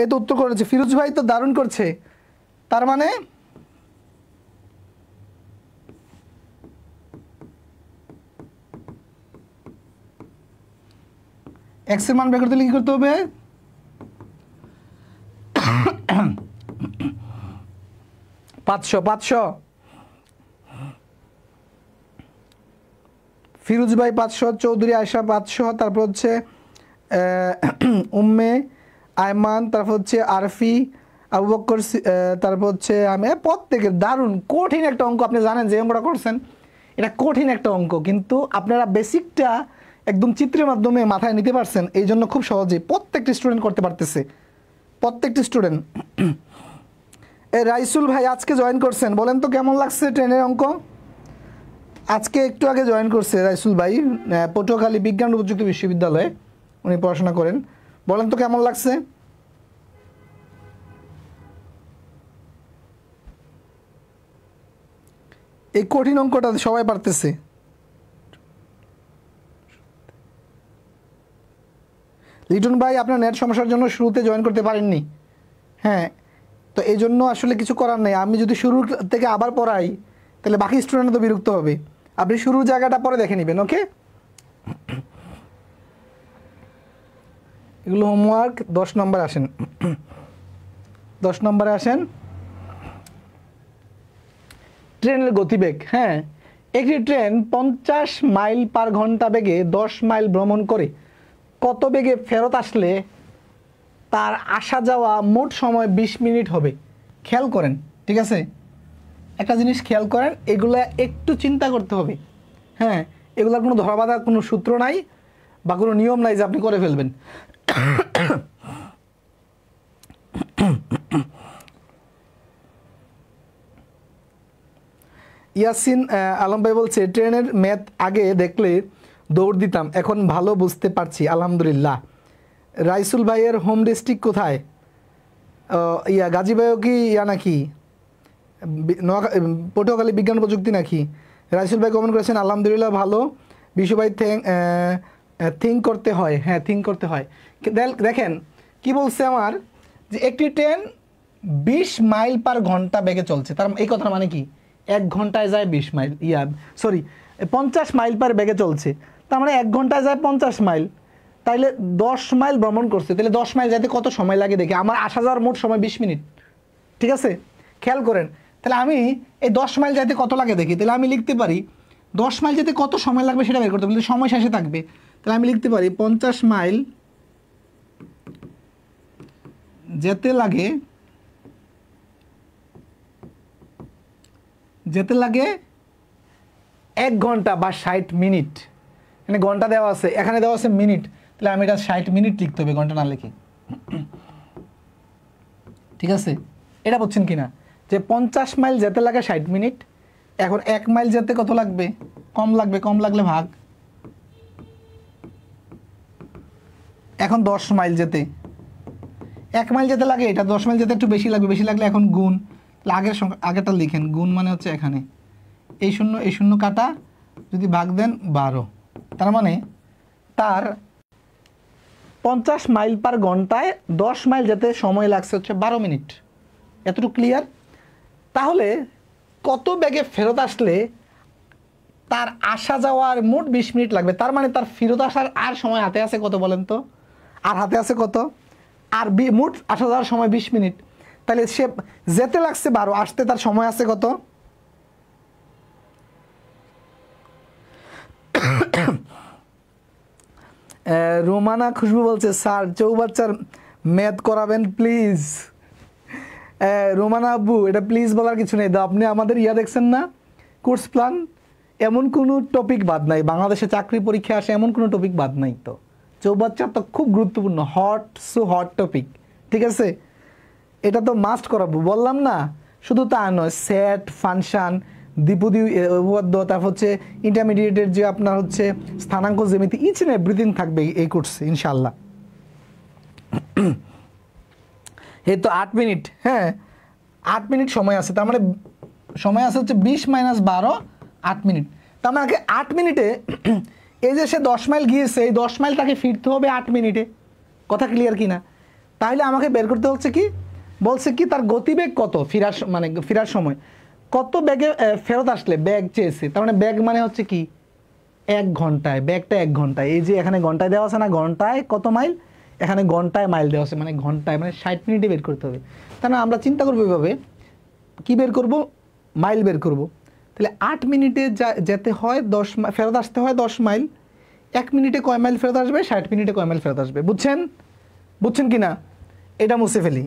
এ তো উত্তর করেছে ফিরোজ ভাই, তো দারুণ করছে। তার মানে x এর মান বের করতে হলে কী করতে হবে, পাঁচশো। ফিরোজ ভাই 500, চৌধুরী আয়সা 500, তারপর হচ্ছে উম্মে আয়মান, তারপর হচ্ছে আরফি, আবু বক্কর, তারপর হচ্ছে আমি। প্রত্যেকের দারুণ কঠিন একটা অঙ্ক, আপনি জানেন যে অঙ্কটা করছেন এটা কঠিন একটা অঙ্ক, কিন্তু আপনারা বেসিকটা একদম চিত্রের মাধ্যমে মাথায় নিতে পারছেন, এই জন্য খুব সহজেই প্রত্যেকটি স্টুডেন্ট করতে পারতেছে, প্রত্যেকটি স্টুডেন্ট। রাইসুল ভাই আজকে জয়েন করছেন, বলেন তো কেমন লাগছে ট্রেনের অঙ্ক? আজকে একটু আগে জয়েন করছে রাইসুল ভাই, পটুয়াখালী বিজ্ঞান ও প্রযুক্তি বিশ্ববিদ্যালয়ে উনি পড়াশোনা করেন। বলেন তো কেমন লাগছে? এই কঠিন অঙ্কটা সবাই পারতেছে। লিটন ভাই আপনার নেট সমস্যার জন্য শুরুতে জয়েন করতে পারেননি, হ্যাঁ, তো এই জন্য আসলে কিছু করার নেই। আমি যদি শুরু থেকে আবার পড়াই তাহলে বাকি স্টুডেন্ট তো বিরক্ত হবে। আপনি শুরুর জায়গাটা পরে দেখে নেবেন, ওকে। এগুলো হোমওয়ার্ক। 10 নম্বরে আসেন, 10 নম্বরে আসেন। ট্রেনের গতিবেগ, হ্যাঁ, একটি ট্রেন 50 মাইল/ঘন্টা বেগে 10 মাইল ভ্রমণ করে কত বেগে ফেরত আসলে তার আসা যাওয়া মোট সময় 20 মিনিট হবে? খেয়াল করেন, ঠিক আছে, একটা জিনিস খেয়াল করেন, এগুলা একটু চিন্তা করতে হবে, হ্যাঁ। এগুলার কোনো ধরাবাঁধা কোনো সূত্র নাই বা কোনো নিয়ম নাই যে আপনি করে ফেলবেন। ইয়াসিন আলম ভাই বলছে ট্রেনের ম্যাথ আগে দেখলে দৌড় দিতাম, এখন ভালো বুঝতে পারছি আলহামদুলিল্লাহ। রাইসুল ভাইয়ের হোম ডিস্ট্রিক্ট কোথায়? গাজী ভাইও কি নাকি পটুয়াখালী বিজ্ঞান প্রযুক্তি নাকি? রাইসুল ভাই কমেন্ট করেছেন আলহামদুলিল্লাহ ভালো। বিশু ভাই থিঙ্ক করতে হয়, হ্যাঁ থিঙ্ক করতে হয়। দেখেন কি বলছে আমার, যে একটি ট্রেন 20 মাইল/ঘন্টা বেগে চলছে, তার এই কথার মানে কি 1 ঘন্টায় যায় 20 মাইল, 50 মাইল/বেগে চলছে, তার মানে 1 ঘন্টায় যায় 50 মাইল, তাইলে 10 মাইল ভ্রমণ করছে, তাহলে 10 মাইল যেতে কত সময় লাগে দেখি। আমার আসা যাওয়ার মোট সময় 20 মিনিট, ঠিক আছে, খেয়াল করেন। তাহলে আমি এই 10 মাইল যেতে কত লাগে দেখি, তাহলে আমি লিখতে পারি 10 মাইল যেতে কত সময় লাগবে সেটা বের করতে হবে, সময় শেষে থাকবে। তাহলে আমি লিখতে পারি 50 মাইল যেতে লাগে 1 ঘন্টা বা 60 মিনিট। এখানে ঘন্টা দেওয়া আছে, এখানে দেওয়া আছে মিনিট, তাহলে আমি এটা 60 মিনিট লিখতে হবে, ঘন্টা না লিখে, ঠিক আছে। এটা বুঝছেন কিনা যে 50 মাইল যেতে লাগে 60 মিনিট, এখন 1 মাইল যেতে কত লাগবে, কম লাগবে, কম লাগলে ভাগ, এখন 10 মাইল যেতে 1 মাইল যেতে লাগে, এটা 10 মাইল যেতে একটু বেশি লাগবে, বেশি লাগলে এখন গুণ, তাহলে আগেরটা লিখেন, গুণ মানে হচ্ছে এখানে এই শূন্য কাটা, যদি ভাগ দেন 12, তার মানে তার 50 মাইল/ঘন্টায় 10 মাইল যেতে সময় লাগছে হচ্ছে 12 মিনিট। এতটুকু ক্লিয়ার? তাহলে কত বেগে ফেরত আসলে তার আসা যাওয়ার মোট 20 মিনিট লাগবে, তার মানে তার ফেরত আসার আর সময় হাতে আছে কত বলেন তো, আর হাতে আছে কত, আর মোট আসা যাওয়ার সময় 20 মিনিট, তাহলে সে যেতে লাগছে 12, আসতে তার সময় আছে কত? রোমানা খুশবু বলছে স্যার চৌবাচ্চার ম্যাথ করাবেন প্লিজ। রোমানা আব্বু এটা প্লিজ বলার কিছু নেই, আপনি আমাদের দেখছেন না কোর্স প্ল্যান, এমন কোনো টপিক বাদ নাই, বাংলাদেশে চাকরি পরীক্ষা আসে এমন কোনো টপিক বাদ নাই, তো চৌবাচ্চা তো খুব গুরুত্বপূর্ণ, হট টপিক, ঠিক আছে? এটা তো মাস্ট করাবো, বললাম না? শুধু তা নয়, সেট, ফাংশন, দ্বিপদী উপপাদ্য, তারপর হচ্ছে ইন্টারমিডিয়েটের যে আপনার হচ্ছে স্থানাঙ্ক জ্যামিতি, ইচ এন্ড এভরিথিং থাকবে এই কোর্সে ইনশাআল্লাহ। এই তো 8 মিনিট, হ্যাঁ 8 মিনিট সময় আছে, তার মানে সময় আছে হচ্ছে 20 - 12 8 মিনিট। তার মানে 8 মিনিটে এই যে সে 10 মাইল গিয়েছে, এই 10 মাইল তাকে ফিরতে হবে 8 মিনিটে। কথা ক্লিয়ার কি না? তাহলে আমাকে বের করতে হচ্ছে কি, বলছে কি তার গতিবেগ কত ফেরার সময় কত বেগে ফেরত আসলে ব্যাগ চেয়েছে। তার মানে ব্যাগ মানে হচ্ছে কি 1 ঘন্টায়, ব্যাগটা 1 ঘন্টায়। এই যে এখানে ঘন্টায় দেওয়া আছে না, ঘন্টায় কত মাইল, এখানে ঘন্টায় মাইল দেওয়া আছে, মানে ঘন্টায় মানে 60 মিনিটে বের করতে হবে। তার মানে আমরা চিন্তা করবো এভাবে, কি বের করব, মাইল বের করব। তাহলে 8 মিনিটে যেতে হয় 10 মাইল, ফেরত আসতে হয় 10 মাইল। 1 মিনিটে কয় মাইল ফেরত আসবে, 60 মিনিটে কয় মাইল ফেরত আসবে, বুঝছেন কি না? এটা মুছে ফেলি,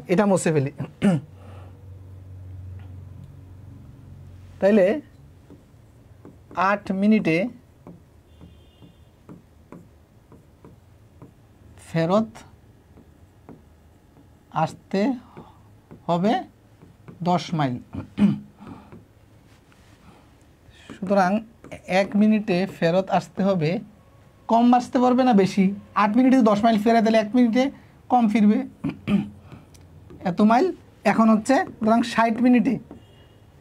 তাইলে 8 মিনিটে ফেরত আসতে হবে 10 মাইল। সুতরাং 1 মিনিটে ফেরত আসতে হবে, কম আসতে পারবে না বেশি। 8 মিনিটে 10 মাইল ফেরে, তাহলে 1 মিনিটে কম ফিরবে, এত মাইল। এখন হচ্ছে সুতরাং 60 মিনিটে,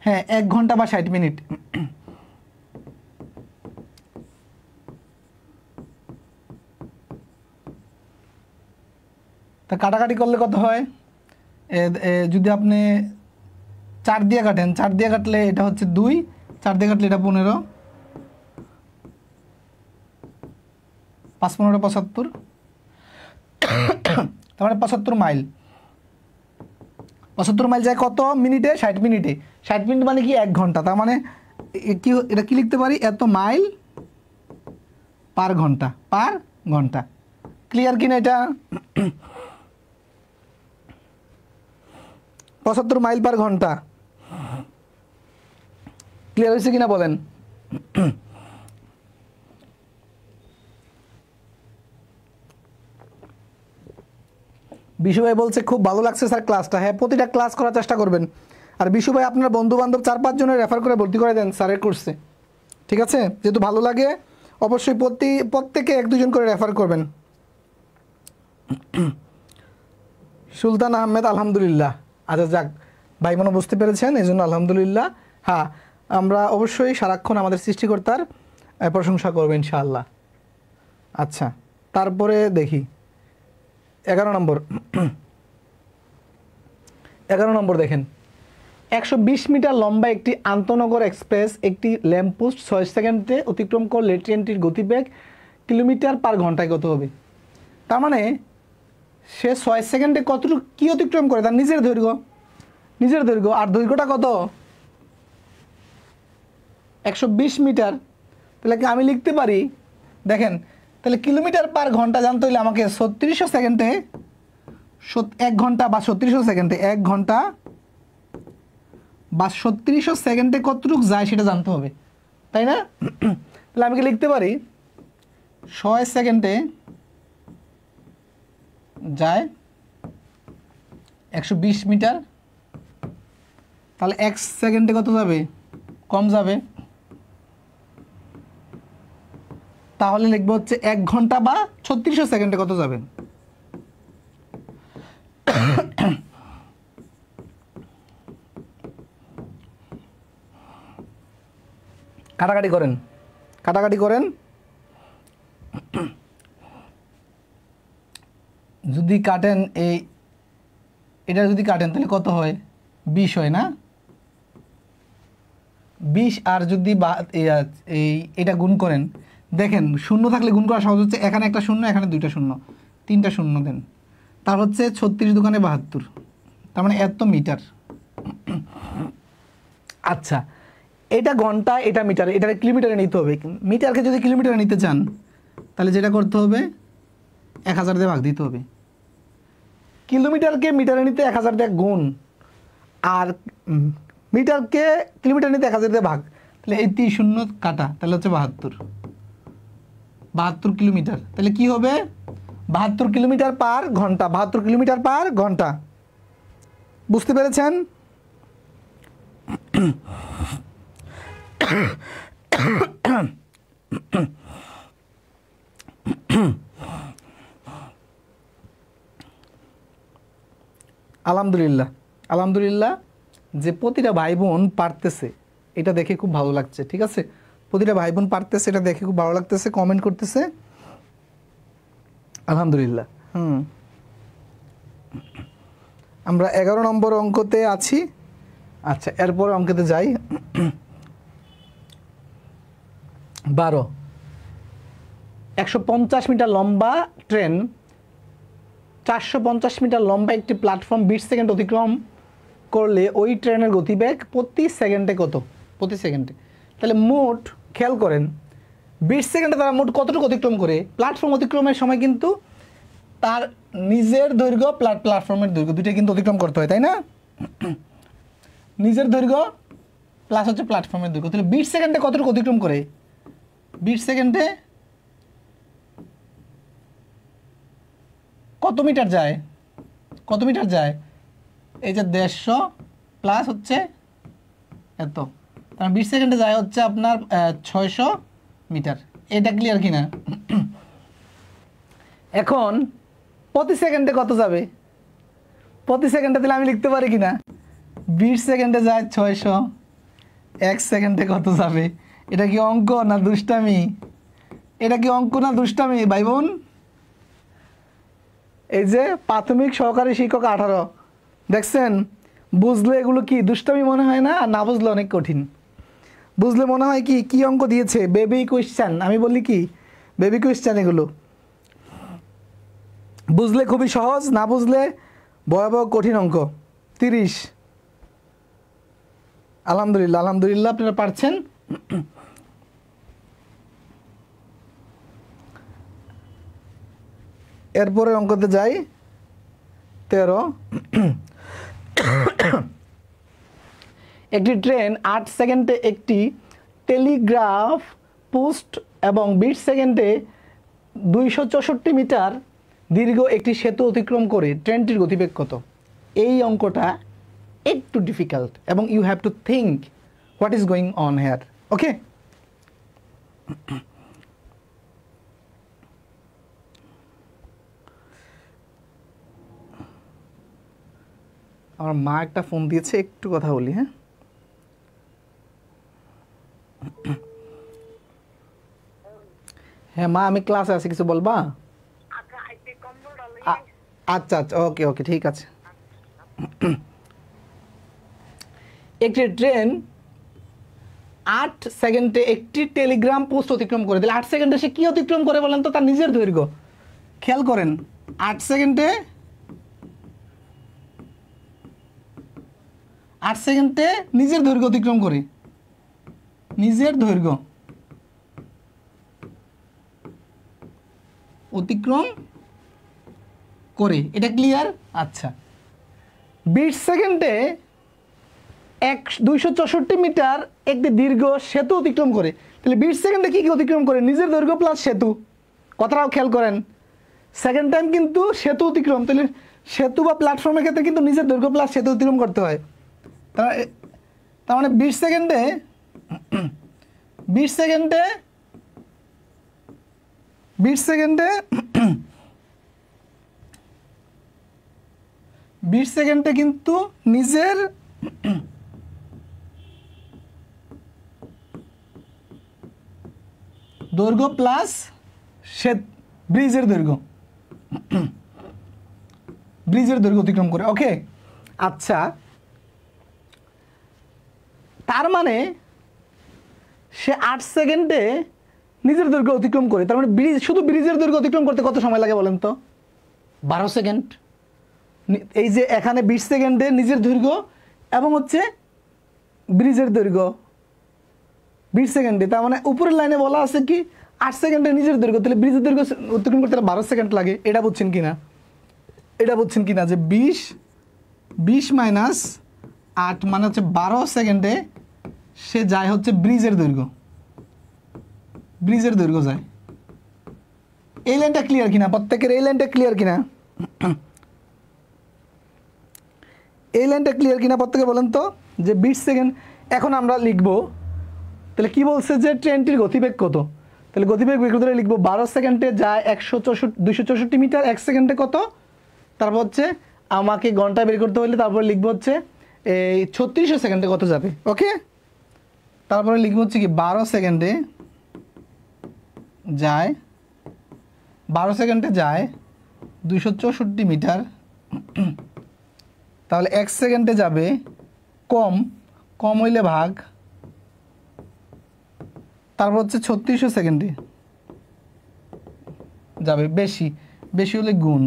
হ্যাঁ 1 ঘন্টা বা 60 মিনিট। তা কাটাকাটি করলে কত হয়, যদি আপনি 4 দিয়ে কাটেন, 4 দিয়ে কাটলে এটা হচ্ছে 2, 4 দিয়ে কাটলে এটা 15, 5 15 75, তার মানে 75 মাইল। 75 মাইল যায় কত মিনিটে, 60 মিনিটে। 60 মিনিট মানে কি 1 ঘন্টা। তার মানে কি, এটা কি লিখতে পারি, এত মাইল পার ঘন্টা। ক্লিয়ার কিনা এটা? 75 মাইল পার ঘন্টা। ক্লিয়ার হয়েছে কিনা বলেন? বিশু ভাই বলছে খুব ভালো লাগছে স্যার ক্লাসটা। হ্যাঁ, প্রতিটা ক্লাস করার চেষ্টা করবেন। আর বিশু ভাই আপনার বন্ধু বান্ধব 4-5 জনের রেফার করে ভর্তি করে দেন স্যারের কোর্সে, ঠিক আছে? যেহেতু ভালো লাগে অবশ্যই প্রত্যেকে 1-2 জন করে রেফার করবেন। সুলতান আহমেদ আলহামদুলিল্লাহ। আচ্ছা যাক, ভাই মনে বুঝতে পেরেছেন, এই জন্য আলহামদুলিল্লাহ। হ্যাঁ, আমরা অবশ্যই সারাক্ষণ আমাদের সৃষ্টিকর্তার প্রশংসা করবো ইনশাআল্লাহ। আচ্ছা, তারপরে দেখি 11 নম্বর দেখেন, 120 মিটার লম্বা একটি আন্তনগর এক্সপ্রেস একটি ল্যাম্পপোস্ট 6 সেকেন্ডে অতিক্রম করলে ট্রেনটির গতিবেগ কিলোমিটার পার ঘন্টায় কত হবে? তার মানে সে 6 সেকেন্ডে কতটুকু কি অতিক্রম করে, তার নিজের দৈর্ঘ্য। আর দৈর্ঘ্যটা কত, 120 মিটার। তাহলে কি আমি লিখতে পারি, দেখেন তাহলে কিলোমিটার পার ঘন্টা জানতে হলে আমাকে 3600 সেকেন্ডে 1 ঘন্টা বা 3600 সেকেন্ডে 1 ঘন্টা বা 3600 সেকেন্ডে কতটুকু যায় সেটা জানতে হবে, তাই না? তাহলে আমি কি লিখতে পারি 6 সেকেন্ডে যায় 120 মিটার, তাহলে 1 সেকেন্ডে কত যাবে, কম যাবে। তাহলে লিখবো হচ্ছে 1 ঘন্টা বা 3600 সেকেন্ডে কত যাবে। কাটাকাটি করেন। যদি কাটেন এটা যদি কাটেন তাহলে কত হয়, 20 হয় না? 20 আর যদি এটা গুণ করেন, দেখেন শূন্য থাকলে গুণ করা সহজ হচ্ছে। এখানে একটা শূন্য, এখানে 2টা শূন্য, 3টা শূন্য দেন, তার হচ্ছে 36 দোকানে 72, তার মানে এত মিটার। আচ্ছা, এটা ঘন্টা, এটা মিটার, এটা কিলোমিটারে নিতে হবে। মিটারকে যদি কিলোমিটারে নিতে চান তাহলে যেটা করতে হবে 1000 দিয়ে ভাগ দিতে হবে। কিলোমিটারকে মিটারে নিতে 1000 দিয়ে গুণ, আর মিটারকে কিলোমিটার নিতে 1000 দিয়ে ভাগ, তাহলে এই 3 শূন্য কাটা, তাহলে হচ্ছে 72 কিলোমিটার। তাহলে কি হবে, 72 কিলোমিটার পার ঘন্টা, 72 কিলোমিটার পার ঘন্টা। বুঝতে পেরেছেন? আলহামদুলিল্লাহ, আলহামদুলিল্লাহ যে প্রতিটা ভাই বোন পারতেছে এটা দেখে খুব ভালো লাগছে। ঠিক আছে, প্রতিটা ভাই বোন পারতেছে এটা দেখে খুব ভালো লাগতেছে, কমেন্ট করতেছে, আলহামদুলিল্লাহ। আমরা 11 নম্বর অঙ্কতে আছি। আচ্ছা, এরপর অঙ্কতে যাই। 12, 150 মিটার লম্বা ট্রেন 450 মিটার লম্বা একটি প্ল্যাটফর্ম 20 সেকেন্ড অতিক্রম করলে ওই ট্রেনের গতিবেগ প্রতি সেকেন্ডে কত? প্রতি সেকেন্ডে। তাহলে মোট খেয়াল করেন 20 সেকেন্ডে তারা মোট কতটুকু অতিক্রম করে? প্ল্যাটফর্ম অতিক্রমের সময় কিন্তু তার নিজের দৈর্ঘ্য প্ল্যাটফর্মের দৈর্ঘ্য দুইটা কিন্তু অতিক্রম করতে হয়, তাই না? নিজের দৈর্ঘ্য প্লাস হচ্ছে প্ল্যাটফর্মের দৈর্ঘ্য। তাহলে 20 সেকেন্ডে কতটুকু অতিক্রম করে? 20 সেকেন্ডে কত মিটার যায়? কত মিটার যায়? এই যে 150 প্লাস হচ্ছে এত, কারণ 20 সেকেন্ডে যায় হচ্ছে আপনার 600 মিটার। এটা ক্লিয়ার কিনা? এখন প্রতি সেকেন্ডে কত যাবে? প্রতি সেকেন্ডে তাহলে আমি লিখতে পারি কিনা 20 সেকেন্ডে যায় 600, 1 সেকেন্ডে কত যাবে? এটা কি অঙ্ক না দুষ্টামি? এটা কি অঙ্ক না দুষ্টামি ভাই বোন? এই যে প্রাথমিক সহকারী শিক্ষক 18 দেখছেন, বুঝলে এগুলো কি দুষ্টামি মনে হয় না? আর না বুঝলে অনেক কঠিন। বুঝলে মনে হয় কি কি অঙ্ক দিয়েছে, বেবি কোয়েশ্চেন। আমি বলি কি বেবি কোয়েশ্চেন এগুলো। বুঝলে খুবই সহজ, না বুঝলে ভয়াবহ কঠিন অঙ্ক। 30, আলহামদুলিল্লাহ, আলহামদুলিল্লাহ আপনারা পারছেন। এরপরে অঙ্কতে যাই। 13, একটি ট্রেন 8 সেকেন্ডে একটি টেলিগ্রাফ পোস্ট এবং 20 সেকেন্ডে 264 মিটার দীর্ঘ একটি সেতু অতিক্রম করে ট্রেনটির গতিবেগ কত? এই অঙ্কটা একটু ডিফিকাল্ট এবং you have to think what is going on here. Okay, আমার মা একটা ফোন দিয়েছে, একটু কথা বলি। হ্যাঁ, হ্যাঁ মা, আমি ক্লাসে আছি, কিছু বলবা? আচ্ছা আচ্ছা, ওকে ওকে, ঠিক আছে। একটি ট্রেন 8 সেকেন্ডে একটি টেলিগ্রাম পোস্ট অতিক্রম করে দিলে 8 সেকেন্ডে সে কি অতিক্রম করে বলেন তো? তার নিজের দৈর্ঘ্য। খেয়াল করেন, 8 সেকেন্ডে 8 সেকেন্ডে নিজের দৈর্ঘ্য অতিক্রম করে, নিজের দৈর্ঘ্য অতিক্রম করে। এটা ক্লিয়ার? আচ্ছা, 20 সেকেন্ডে 264 মিটার একটি দীর্ঘ সেতু অতিক্রম করে। তাহলে 20 সেকেন্ডে কি কি অতিক্রম করে? নিজের দৈর্ঘ্য প্লাস সেতু। কথাটাও খেয়াল করেন, সেকেন্ড টাইম কিন্তু সেতু অতিক্রম। তাহলে সেতু বা প্ল্যাটফর্মের ক্ষেত্রে কিন্তু নিজের দৈর্ঘ্য প্লাস সেতু অতিক্রম করতে হয়। তার মানে 20 সেকেন্ডে 20 সেকেন্ডে 20 সেকেন্ডে 20 সেকেন্ডে কিন্তু নিজের দৈর্ঘ্য প্লাস ব্রিজের দৈর্ঘ্য, ব্রিজের দৈর্ঘ্য অতিক্রম করে। ওকে, আচ্ছা, তার মানে সে 8 সেকেন্ডে নিজের দৈর্ঘ্য অতিক্রম করে। তার মানে শুধু ব্রিজের দৈর্ঘ্য অতিক্রম করতে কত সময় লাগে বলেন তো? 12 সেকেন্ড। এই যে এখানে 20 সেকেন্ডে নিজের দৈর্ঘ্য এবং হচ্ছে ব্রিজের দৈর্ঘ্য 20 সেকেন্ডে। তার মানে উপরের লাইনে বলা আছে কি 8 সেকেন্ডে নিজের দৈর্ঘ্য, তাহলে ব্রিজের দৈর্ঘ্য অতিক্রম করতে 12 সেকেন্ড লাগে। এটা বুঝছেন কিনা? এটা বুঝছেন কিনা যে 20 মাইনাস 8 মানে হচ্ছে 12 সেকেন্ডে সে যায় হচ্ছে ব্রিজের দৈর্ঘ্য, ব্রিজের দৈর্ঘ্য যায়। এই লাইনটা ক্লিয়ার কিনা প্রত্যেকের? এই লাইনটা ক্লিয়ার কিনা? এই লাইনটা ক্লিয়ার কিনা প্রত্যেকে বলেন তো, যে 20 সেকেন্ড। এখন আমরা লিখব, তাহলে কি বলছে যে ট্রেনটির গতিবেগ কত, তাহলে গতিবেগ বের করতে লিখবো 12 সেকেন্ডে যায় 264 মিটার, 1 সেকেন্ডে কত, তারপর হচ্ছে আমাকে ঘন্টা বের করতে হলে তারপরে লিখবো হচ্ছে এই 3600 সেকেন্ডে কত যাবে। ওকে, তারপরে লিখবো হচ্ছে কি 12 সেকেন্ডে যায় 264 মিটার, তাহলে 1 সেকেন্ডে যাবে কম হইলে ভাগ, তারপর হচ্ছে 3600 সেকেন্ডে যাবে বেশি হলে গুণ।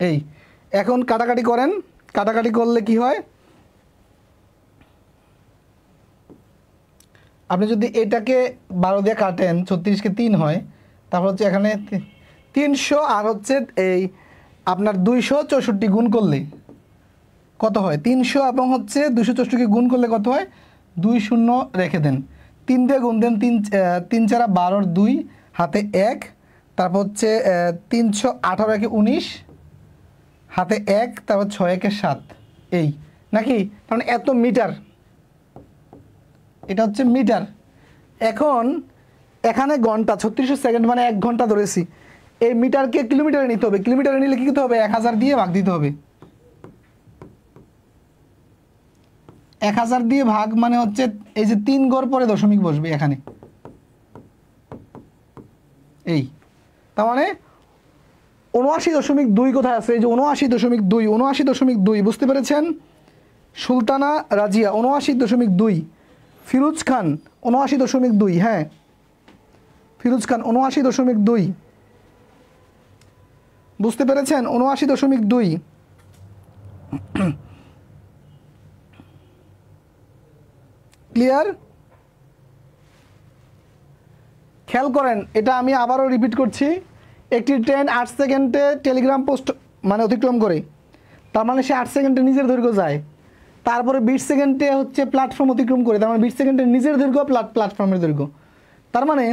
এই এখন কাটাকাটি করেন, কাটাকাটি করলে কি হয়, আপনি যদি এটাকে 12 দিয়ে কাটেন 36কে 3 হয়, তারপর হচ্ছে এখানে 300 আর হচ্ছে এই আপনার 264 গুণ করলে কত হয়, 300 এবং হচ্ছে 264কে গুণ করলে কত হয়, 2 শূন্য রেখে দেন, 3 দিয়ে গুণ দেন, 3 4 12 2 হাতে 1, তারপর হচ্ছে 318 একে 19 হাতে 1, তারপর 6 একে 7, এই নাকি, তার মানে এত মিটার, এটা হচ্ছে মিটার। এখন এখানে ঘন্টা 3600 সেকেন্ড মানে 1 ঘন্টা ধরেছি, এই মিটারকে কিলোমিটারে নিতে হবে, কিলোমিটারে নিলে কি করতে হবে, 1000 দিয়ে ভাগ দিতে হবে, 1000 দিয়ে ভাগ মানে হচ্ছে এই যে 3 গড় পরে দশমিক বসবে এখানে, এই তার মানে 79.2 কোথায় আছে, এই যে 79.2 বুঝতে পেরেছেন? সুলতানা রাজিয়া 79.2, ফিরোজ খান 79.2, হ্যাঁ ফিরোজ খান 79.2, বুঝতে পেরেছেন? 79.2। ক্লিয়ার? খেয়াল করেন, এটা আমি আবারও রিপিট করছি, একটি ট্রেন 8 সেকেন্ডে টেলিগ্রাম পোস্ট মানে অতিক্রম করে, তার মানে সে 8 সেকেন্ডে নিজের দৈর্ঘ্য যায়, তারপরে 20 সেকেন্ডে হচ্ছে প্ল্যাটফর্ম অতিক্রম করে, তার মানে 20 সেকেন্ডে নিজের দৈর্ঘ্য প্ল্যাটফর্মের দৈর্ঘ্য, তার মানে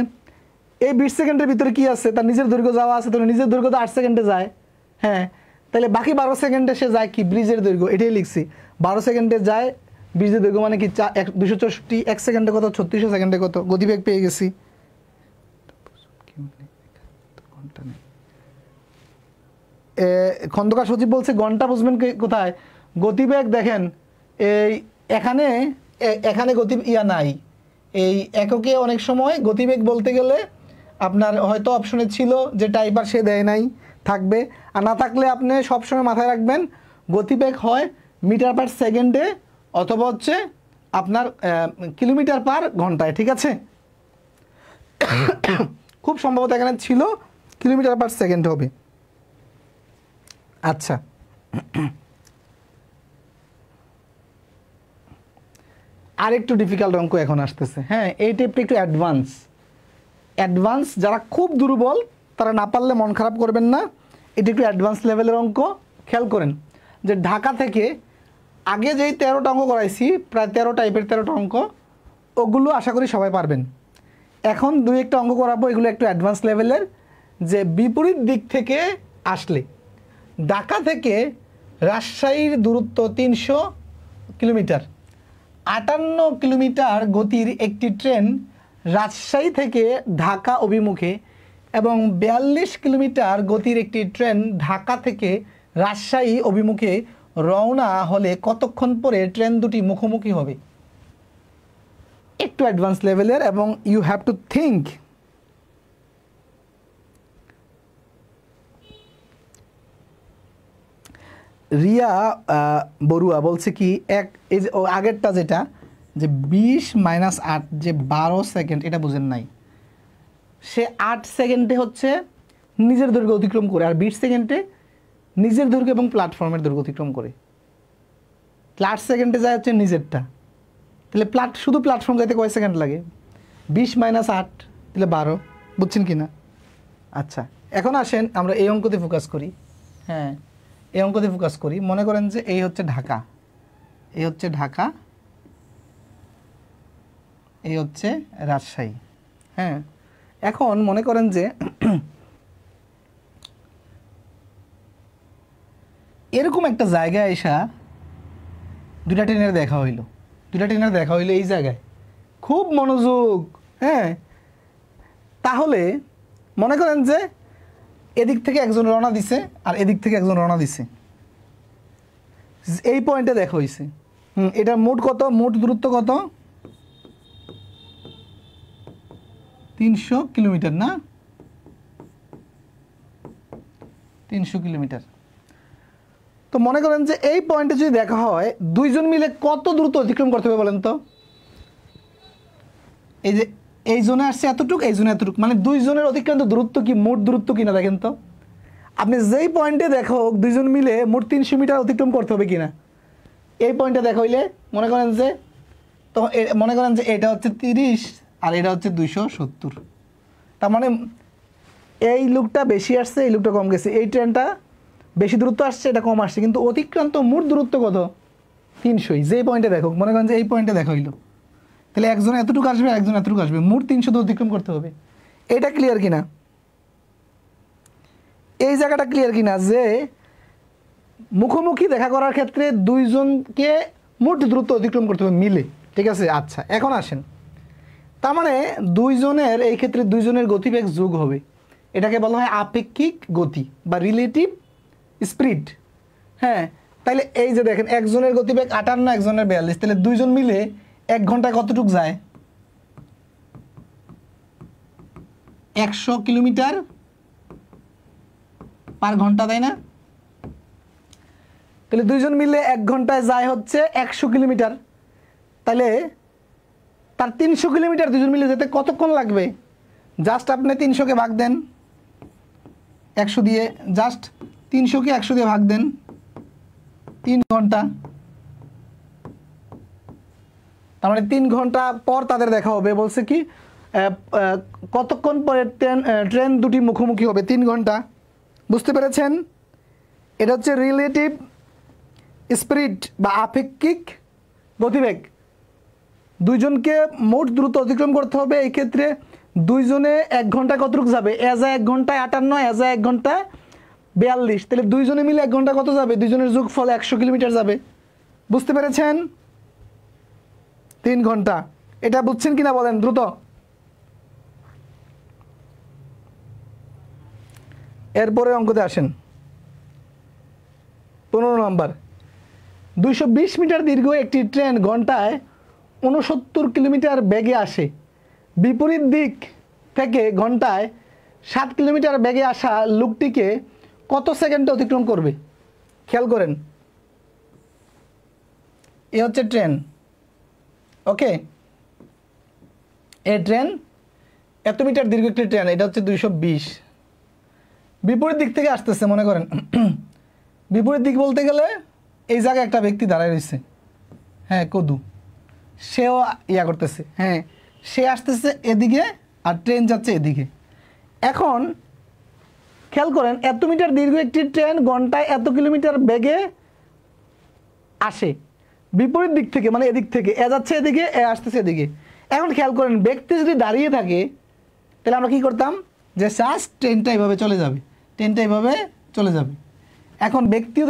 এই 20 সেকেন্ডের ভিতরে কি আছে, তার নিজের দৈর্ঘ্য যাওয়া আছে, তাহলে নিজের দৈর্ঘ্য তো 8 সেকেন্ডে যায়, হ্যাঁ, তাহলে বাকি 12 সেকেন্ডে সে যায় কি, ব্রিজের দৈর্ঘ্য, এটাই লিখছি, 12 সেকেন্ডে যায় ব্রিজের দৈর্ঘ্য মানে কি 264, 1 সেকেন্ডে কত, 3600 সেকেন্ডে কত, গতিবেগ পেয়ে গেছি। খন্দকার সচিব বলছে ঘন্টা বুঝবেন কোথায়, গতিবেগ দেখেন এই এখানে গতি নাই, এই এককে অনেক সময় গতিবেগ বলতে গেলে আপনার হয়তো অপশনে ছিল যে টাইপার সে দেয় নাই, থাকবে, আর না থাকলে আপনি সবসময় মাথায় রাখবেন গতিবেগ হয় মিটার পার সেকেন্ডে অথবা হচ্ছে আপনার কিলোমিটার পার ঘন্টায়, ঠিক আছে? খুব সম্ভবত এখানে ছিল কিলোমিটার পার সেকেন্ড হবে। আচ্ছা, আরেকটু ডিফিকাল্ট অঙ্ক এখন আসতেছে, হ্যাঁ এই টাইপটা একটু অ্যাডভান্স, যারা খুব দুর্বল তারা না পারলে মন খারাপ করবেন না, এটা একটু অ্যাডভান্স লেভেলের অঙ্ক। খেয়াল করেন যে ঢাকা থেকে আগে যেই 13টা অঙ্ক করাইছি, প্রায় 13 টাইপের 13টা অঙ্ক, ওগুলো আশা করি সবাই পারবেন। এখন 2-1টা অঙ্ক করাবো, এগুলো একটু অ্যাডভান্স লেভেলের, যে বিপরীত দিক থেকে আসলে ঢাকা থেকে রাজশাহীর দূরত্ব 300 কিলোমিটার, 58 কিলোমিটার গতির একটি ট্রেন রাজশাহী থেকে ঢাকা অভিমুখে এবং 42 কিলোমিটার গতির একটি ট্রেন ঢাকা থেকে রাজশাহী অভিমুখে রওনা হলে কতক্ষণ পরে ট্রেন দুটি মুখোমুখি হবে। একটু অ্যাডভান্স লেভেলের এবং you have to think. Riya Barua বলছে কি এই যে আগেরটা যেটা যে 20 - 8 যে 12 সেকেন্ড, এটা বুঝেন নাই, সে 8 সেকেন্ডে হচ্ছে নিজের দৈর্ঘ্য অতিক্রম করে, আর 20 সেকেন্ডে নিজের দৈর্ঘ্য এবং প্ল্যাটফর্মের দৈর্ঘ্য অতিক্রম করে। 8 সেকেন্ডে যায় হচ্ছে নিজেরটা, তাহলে শুধু প্ল্যাটফর্ম যাইতে কয় সেকেন্ড লাগে, 20 - 8 তাহলে 12, বুঝছেন কি না? আচ্ছা, এখন আসেন আমরা এই অঙ্কতে ফোকাস করি। হ্যাঁ, এই অঙ্কতে ফোকাস করি। মনে করেন যে এই হচ্ছে ঢাকা, এই হচ্ছে ঢাকা, এই হচ্ছে রাজশাহী। হ্যাঁ, এখন মনে করেন যে এরকম একটা জায়গায় এসা দুটা ট্রেনের দেখা হইলো, এই জায়গায়, খুব মনোযোগ। হ্যাঁ, তাহলে মনে করেন যে এদিক থেকে একজন রওনা দিছে আর এদিক থেকে একজন রওনা দিছে, এই পয়েন্টে দেখা হয়েছে। এটা মোট কত, মোট দূরত্ব কত, 300 কিলোমিটার না, 300 কিলোমিটার। তো মনে করেন যে এই পয়েন্টে যদি দেখা হয়, দুইজন মিলে কত দ্রুত অতিক্রম করতে হবে বলেন তো? এই যে এই জোনে আসছে এতটুক, এই জোনে এতটুক, মানে দুইজনের অতিক্রান্ত দূরত্ব কি মোট দূরত্ব কিনা দেখেন তো। আপনি যেই পয়েন্টে দেখো দুইজন মিলে মোট 300 মিটার অতিক্রম করতে হবে কিনা, এই পয়েন্টে দেখা হইলে মনে করেন যে, তো মনে করেন যে এটা হচ্ছে 30 আর এটা হচ্ছে 270। তার মানে এই লুকটা বেশি আসছে, এই লুকটা কম গেছে, এই ট্রেনটা বেশি দূরত্ব আসছে, এটা কম আসছে, কিন্তু অতিক্রান্ত মোট দূরত্ব কত, 300। যেই পয়েন্টে দেখো, মনে করেন যে এই পয়েন্টে দেখা হইলো, তাহলে একজন এতটুকু আসবে, একজন এতটুকু আসবে, মোট 300 তো অতিক্রম করতে হবে। এটা ক্লিয়ার কিনা? এই জায়গাটা ক্লিয়ার কিনা যে মুখোমুখি দেখা করার ক্ষেত্রে দুইজনকে মোট দূরত্ব অতিক্রম করতে হবে মিলে, ঠিক আছে? আচ্ছা, এখন আসেন, তার মানে দুইজনের, এই ক্ষেত্রে দুইজনের গতিবেগ যোগ হবে, এটাকে বলা হয় আপেক্ষিক গতি বা রিলেটিভ স্পিড। হ্যাঁ, তাহলে এই যে দেখেন একজনের গতিবেগ 58, একজনের 42, তাহলে দুইজন মিলে 1 ঘন্টায় কতটুকু যায়, 100 কিলোমিটার পার ঘন্টা, তাই না? তাহলে দুইজন মিলে 1 ঘন্টায় যায় হচ্ছে 100 কিলোমিটার, তাহলে তার 300 কিলোমিটার দুজন মিলে যেতে কতক্ষণ লাগবে? জাস্ট আপনি 300কে ভাগ দেন 100 দিয়ে, জাস্ট 300কে 100 দিয়ে ভাগ দেন, 3 ঘন্টা। তার মানে 3 ঘন্টা পর তাদের দেখা হবে। বলছে কি কতক্ষণ পরে ট্রেন দুটি মুখোমুখি হবে? 3 ঘন্টা। বুঝতে পেরেছেন? এটা হচ্ছে রিলেটিভ স্পিড বা আপেক্ষিক গতিবেগ। দুইজনকে মোট দ্রুত অতিক্রম করতে হবে, এই ক্ষেত্রে দুইজনে 1 ঘন্টায় কতটুকু যাবে? এজা 1 ঘন্টায় 58, এজা 1 ঘন্টায় 42, তাহলে দুইজনে মিলে 1 ঘন্টা কত যাবে? দুইজনের যোগফল 100 কিলোমিটার যাবে। বুঝতে পেরেছেন? 3 ঘন্টা। এটা বুঝছেন কিনা বলেন দ্রুত। এরপরে অঙ্কতে আসেন, 15 নম্বর। 220 মিটার দীর্ঘ একটি ট্রেন ঘন্টায় 69 কিলোমিটার বেগে আসে। বিপরীত দিক থেকে ঘন্টায় 7 কিলোমিটার বেগে আসা লোকটিকে কত সেকেন্ডে অতিক্রম করবে? খেয়াল করেন, এ হচ্ছে ট্রেন, ওকে? এই ট্রেন এত মিটার দীর্ঘ একটি ট্রেন, এটা হচ্ছে 220। বিপরীত দিক থেকে আসতেছে, মনে করেন বিপরীত দিক বলতে গেলে এই জায়গায় একটা ব্যক্তি দাঁড়ায় রয়েছে, হ্যাঁ, কদু, সেও ইয়া করতেছে, হ্যাঁ, সে আসতেছে এদিকে আর ট্রেন যাচ্ছে এদিকে। এখন খেয়াল করেন, এত মিটার দীর্ঘ একটি ট্রেন ঘন্টায় এত কিলোমিটার বেগে আসে বিপরীত দিক থেকে, মানে এদিক থেকে, এ যাচ্ছে এদিকে, এ আসতেছে এদিকে। এখন খেয়াল করেন, ব্যক্তি যদি দাঁড়িয়ে থাকে তাহলে আমরা কী করতাম, যে জাস্ট ট্রেনটা এইভাবে চলে যাবে, ট্রেনটা এইভাবে চলে যাবে। এখন ব্যক্তিও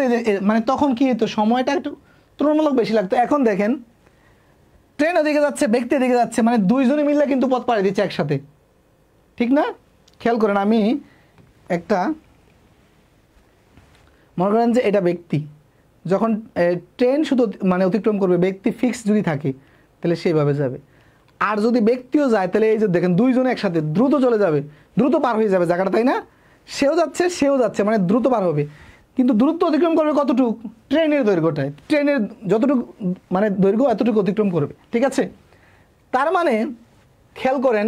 মানে তখন কি হতো, সময়টা একটু তুলনামূলক বেশি লাগতো। এখন দেখেন ট্রেন ওদিকে যাচ্ছে, ব্যক্তি এদিকে যাচ্ছে, মানে দুইজনে মিললে কিন্তু পথ পাড়ি দিচ্ছে একসাথে, ঠিক না? খেয়াল করেন, আমি একটা মনে করেন যে এটা ব্যক্তি, যখন ট্রেন শুধু মানে অতিক্রম করবে, ব্যক্তি ফিক্স যদি থাকে তাহলে সেইভাবে যাবে। আর যদি ব্যক্তিও যায় তাহলে এই যে দেখেন দুইজনে একসাথে দ্রুত চলে যাবে, দ্রুত পার হয়ে যাবে জায়গাটা, তাই না? সেও যাচ্ছে, মানে দ্রুত পার হবে। কিন্তু দূরত্ব অতিক্রম করবে কতটুকু? ট্রেনের দৈর্ঘ্যটায়, ট্রেনের যতটুকু মানে দৈর্ঘ্য এতটুকু অতিক্রম করবে, ঠিক আছে? তার মানে খেয়াল করেন,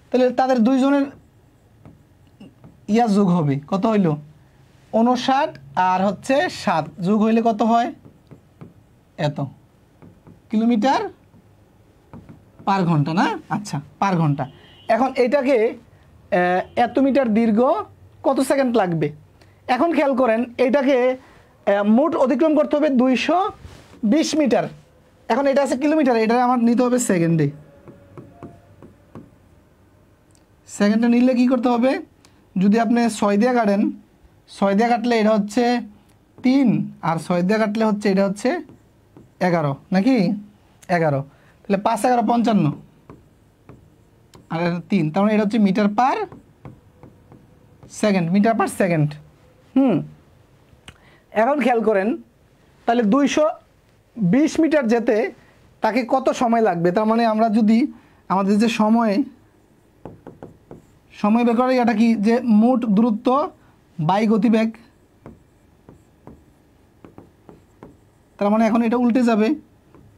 তাহলে তাদের দুইজনের ইয়া যোগ হবে, কত হইল? 59 আর হচ্ছে 7 যোগ হইলে কত হয়? এত কিলোমিটার পার ঘন্টা, না? আচ্ছা, পার ঘন্টা। এখন এটাকে এত মিটার দীর্ঘ কত সেকেন্ড লাগবে? এখন খেয়াল করেন, এটাকে মোট অতিক্রম করতে হবে 220 মিটার। এখন এটা আছে কিলোমিটার, এটা আমার নিতে হবে সেকেন্ডে, সেকেন্ডটা নিলে কী করতে হবে, যদি আপনি 6 দিয়ে কাটেন, 6 দিয়ে কাটলে এটা হচ্ছে 3, আর 6 দিয়ে কাটলে হচ্ছে এটা হচ্ছে 11 নাকি 11, তাহলে 5 11 55 আর 3, তার মানে এটা হচ্ছে metre per second, metre per second. এখন খেয়াল করেন, তাহলে 220 মিটার যেতে তাকে কত সময় লাগবে। তার মানে আমরা যদি আমাদের যে সময় বের করি, এটা কি যে মোট দূরত্ব বাই গতিবেগ, তার মানে এখন এটা উল্টে যাবে,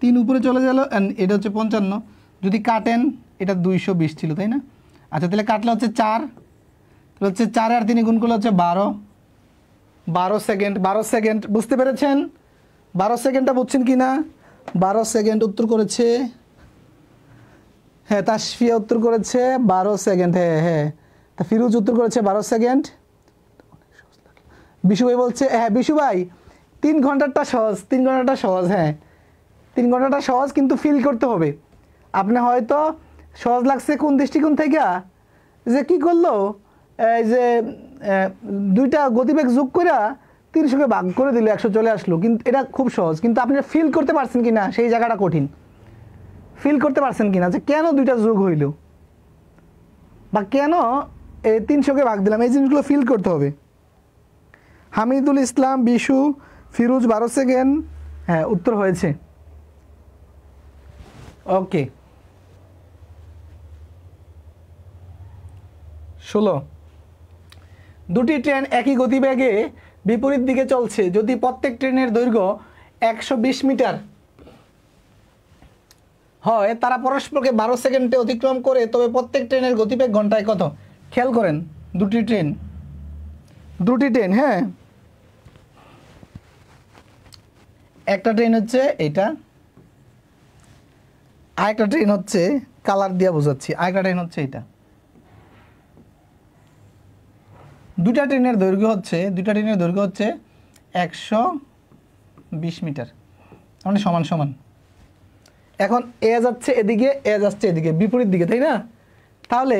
3 উপরে চলে গেল, এটা হচ্ছে 55, যদি কাটেন এটা 220 ছিল তাই না। আচ্ছা তাহলে কাটলে হচ্ছে 4, তাহলে হচ্ছে 4 আর 3 গুণ করলে হচ্ছে 12 সেকেন্ড। 12 সেকেন্ড বুঝতে পেরেছেন? 12 সেকেন্ডটা বুঝছেন কি না? 12 সেকেন্ড উত্তর করেছে, হ্যাঁ তাসফিয়া উত্তর করেছে 12 সেকেন্ড, হ্যাঁ তা ফিরোজ উত্তর করেছে 12 সেকেন্ড। বিশু ভাই বলছে, হ্যাঁ বিশু ভাই 3 ঘন্টাটা সহজ, 3 ঘন্টাটা সহজ, হ্যাঁ 3 ঘন্টাটা সহজ, কিন্তু ফিল করতে হবে। আপনি হয়তো সহজ লাগছে কোন দৃষ্টিকোণ থেকে, যে কি করলো, এই যে 2টা গতিবেগ যোগ করে 300কে ভাগ করে দিল, 100 চলে আসলো, কিন্তু এটা খুব সহজ, কিন্তু আপনি ফিল করতে পারছেন কি না সেই জায়গাটা কঠিন। ফিল করতে পারছেন কি না যে কেন 2টা যোগ হইল বা কেন 300কে ভাগ দিলাম, এই জিনিসগুলো ফিল করতে হবে। হামিদুল ইসলাম, বিশু, ফিরোজ 12 সেকেন্ড, হ্যাঁ উত্তর হয়েছে। ওকে 16, 2টি ট্রেন একই গতিবেগে বিপরীত দিকে চলছে, যদি প্রত্যেক ট্রেনের দৈর্ঘ্য 120 মিটার হয়, তারা পরস্পরকে 12 সেকেন্ডে অতিক্রম করে, তবে প্রত্যেক ট্রেনের গতিবেগ ঘন্টায় কত। খেয়াল করেন, দুটি ট্রেন, হ্যাঁ একটা ট্রেন হচ্ছে এইটা, আরেকটা ট্রেন হচ্ছে কালার দিয়ে বোঝাচ্ছি, আরেকটা ট্রেন হচ্ছে এইটা। 2টা ট্রেনের দৈর্ঘ্য হচ্ছে 120 মিটার, মানে সমান সমান। এখন এ যাচ্ছে এদিকে, এ যাচ্ছে এদিকে, বিপরীত দিকে, তাই না। তাহলে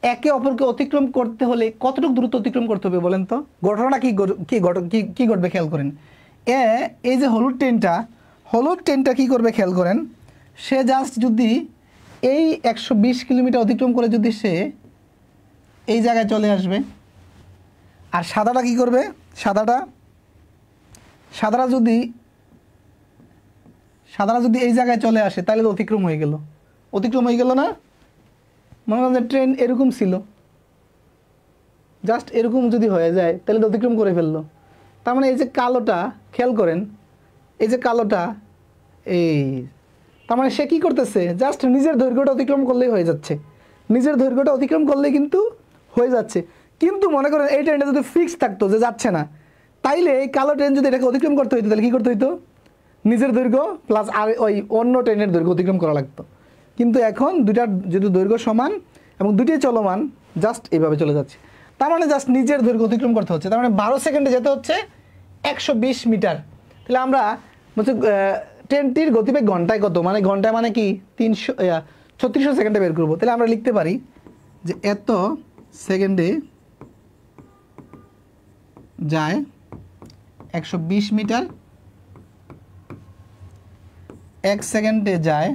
একে অপরকে অতিক্রম করতে হলে কতটুকু দূরত্ব অতিক্রম করতে হবে বলেন তো। ঘটনাটা কি ঘটবে খেয়াল করেন। এই যে হলুদ ট্রেনটা কি করবে খেয়াল করেন, সে জাস্ট যদি এই 120 কিলোমিটার অতিক্রম করে যদি সে এই জায়গায় চলে আসবে, আর সাদাটা কি করবে, সাদাটা যদি এই জায়গায় চলে আসে, তাহলে তো অতিক্রম হয়ে গেল না। মনে করেন যে ট্রেন এরকম ছিল, জাস্ট এরকম যদি হয়ে যায় তাহলে তো অতিক্রম করে ফেললো। তার মানে এই যে কালোটা খেয়াল করেন, এই যে কালোটা, এই তার মানে সে কী করতেছে, জাস্ট নিজের দৈর্ঘ্যটা অতিক্রম করলেই হয়ে যাচ্ছে, কিন্তু হয়ে যাচ্ছে। কিন্তু মনে করেন এই ট্রেনটা যদি ফিক্স থাকতো যে যাচ্ছে না, তাইলে এই কালো ট্রেন যদি এটাকে অতিক্রম করতে হইতো, তাহলে কী করতে হইতো, নিজের দৈর্ঘ্য প্লাস আর ওই অন্য ট্রেনের দৈর্ঘ্য অতিক্রম করা লাগতো। কিন্তু এখন দুইটার যদি দৈর্ঘ্য সমান এবং দুটোই চলমান, জাস্ট এইভাবে চলে যাচ্ছে, তার মানে জাস্ট নিজের দৈর্ঘ্য অতিক্রম করতে হচ্ছে। তার মানে 12 সেকেন্ডে যেতে হচ্ছে 120 মিটার। তাহলে আমরা বলছি ট্রেনটির গতিবেগ ঘন্টায় কত, মানে ঘন্টায় মানে কি 3600 সেকেন্ডে বের করবো। তাহলে আমরা লিখতে পারি যে এত সেকেন্ডে যায় 120 মিটার, 1 সেকেন্ডে যায়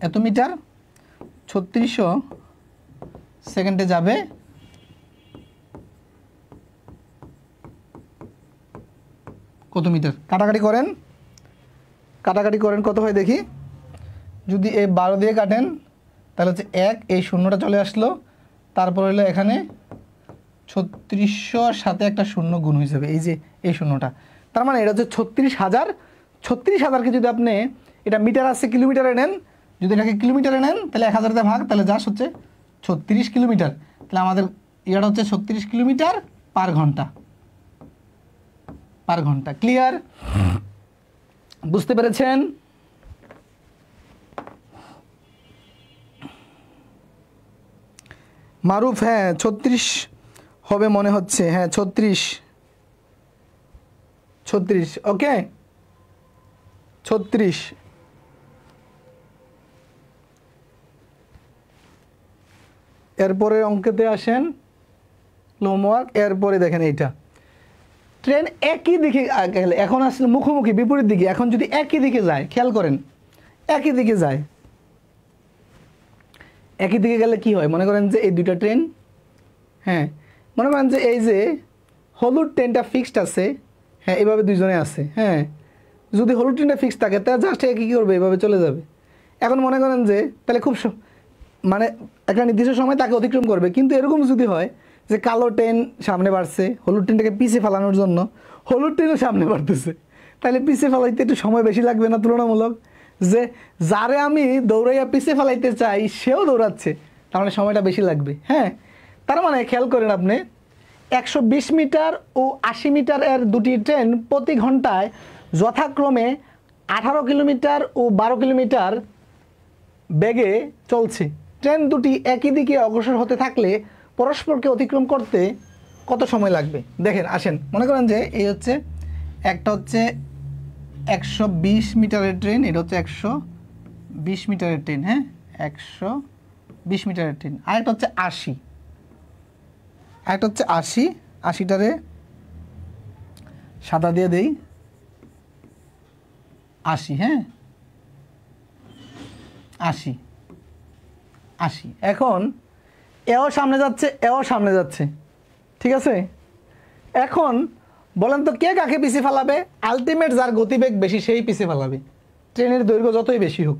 এত মিটার, 3600 সেকেন্ডে যাবে কত মিটার। কাটাকাটি করেন কত হয় দেখি। যদি এই 12 দিয়ে কাটেন তাহলে হচ্ছে 1, এই শূন্যটা চলে আসলো, তারপর হলো এখানে 3600 সাথে একটা শূন্য গুণ হয়ে যাবে, এই যে এই শূন্যটা। তার মানে এটা হচ্ছে 36,000কে যদি আপনি, এটা মিটার আছে কিলোমিটারে নেন, যদি এটাকে কিলোমিটারে নেন তাহলে 1000 ভাগ, তাহলে জাস্ট হচ্ছে 36 কিলোমিটার। তাহলে আমাদের এটা হচ্ছে 36 কিলোমিটার পার ঘন্টা। ক্লিয়ার? বুঝতে পেরেছেন? মারুফ, হ্যাঁ 36 হবে মনে হচ্ছে, হ্যাঁ 36, ওকে 36। এরপরে অঙ্কেতে আসেন, হোমওয়ার্ক। এরপরে দেখেন এইটা, ট্রেন একই দিকে গেলে, এখন আসলে মুখোমুখি বিপরীত দিকে, এখন যদি একই দিকে যায়, খেয়াল করেন একই দিকে যায়, একই দিকে গেলে কি হয়, মনে করেন যে এই দুইটা ট্রেন, হ্যাঁ মনে করেন যে এই যে হলুদ ট্রেনটা ফিক্সড আছে, হ্যাঁ এভাবে দুইজনে আছে, হ্যাঁ যদি হলুদ ট্রেনটা ফিক্সড থাকে তাহলে জাস্ট কী করবে, এভাবে চলে যাবে। এখন মনে করেন যে তাহলে খুব মানে একটা নির্দিষ্ট সময় তাকে অতিক্রম করবে, কিন্তু এরকম যদি হয় যে কালো ট্রেন সামনে বাড়ছে, হলুদ ট্রেনটাকে পিছিয়ে ফেলানোর জন্য হলুদ ট্রেনও সামনে বাড়তেছে, তাহলে পিছিয়ে ফেলাইতে একটু সময় বেশি লাগবে না তুলনামূলক? যে যারে আমি দৌড়াইয়া পিছিয়ে ফেলাইতে চাই সেও দৌড়াচ্ছে, তার মানে সময়টা বেশি লাগবে। হ্যাঁ, তার মানে খেয়াল করেন আপনি 120 মিটার ও 80 মিটার এর দুটি ট্রেন প্রতি ঘন্টায় যথাক্রমে 18 কিলোমিটার ও 12 কিলোমিটার বেগে চলছে। ট্রেন দুটি একই দিকে অগ্রসর হতে থাকলে পরস্পরকে অতিক্রম করতে কত সময় লাগবে? দেখেন আসেন, মনে করেন যে এই হচ্ছে একটা হচ্ছে 120 মিটারের ট্রেন, এটা হচ্ছে 120 মিটারের ট্রেন, হ্যাঁ 120 মিটারের ট্রেন। আরেকটা হচ্ছে 80, আরেকটা হচ্ছে 80, 80টারে সাদা দিয়ে দেই 80, হ্যাঁ 80, 80। এখন এও সামনে যাচ্ছে, এও সামনে যাচ্ছে, ঠিক আছে? এখন বলেন তো কে কাকে পিছিয়ে ফেলাবে? আলটিমেট যার গতিবেগ বেশি সেই পিছিয়ে ফেলাবে, ট্রেনের দৈর্ঘ্য যতই বেশি হোক,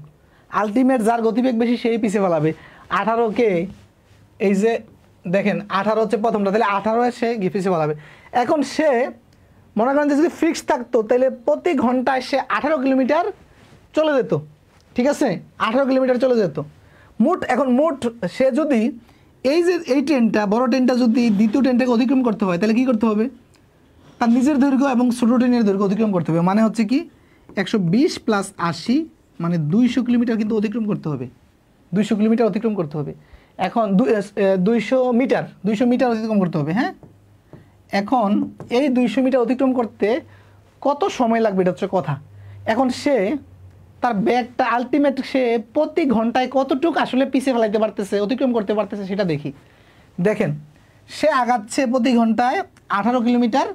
আলটিমেট যার গতিবেগ বেশি সেই পিছিয়ে ফেলাবে। 18কে এই যে দেখেন 18 হচ্ছে প্রথমটা, তাহলে 18 সে পিছিয়ে ফেলাবে। এখন সে মনে করেন যে যদি ফিক্সড থাকতো তাহলে প্রতি ঘন্টায় সে 18 কিলোমিটার চলে যেত, ঠিক আছে 18 কিলোমিটার চলে যেত মোট। এখন মোট সে যদি এই যে এই ট্রেনটা, বড় ট্রেনটা যদি দ্বিতীয় ট্রেনটাকে অতিক্রম করতে হয় তাহলে কী করতে হবে? তার নিজের দৈর্ঘ্য এবং ছোটো ট্রেনের দৈর্ঘ্য অতিক্রম করতে হবে। মানে হচ্ছে কি 120 প্লাস 80 মানে 200 কিলোমিটার কিন্তু অতিক্রম করতে হবে, 200 কিলোমিটার অতিক্রম করতে হবে। এখন 200 মিটার অতিক্রম করতে হবে, হ্যাঁ। এখন এই 200 মিটার অতিক্রম করতে কত সময় লাগবে এটা হচ্ছে কথা। এখন সে তার ব্যাগটা আলটিমেট সে প্রতি ঘন্টায় কতটুকু আসলে পিছিয়ে ফেলাইতে পারতেছে, অতিক্রম করতে পারতেছে সেটা দেখি। দেখেন সে আগাচ্ছে প্রতি ঘন্টায় 18 কিলোমিটার,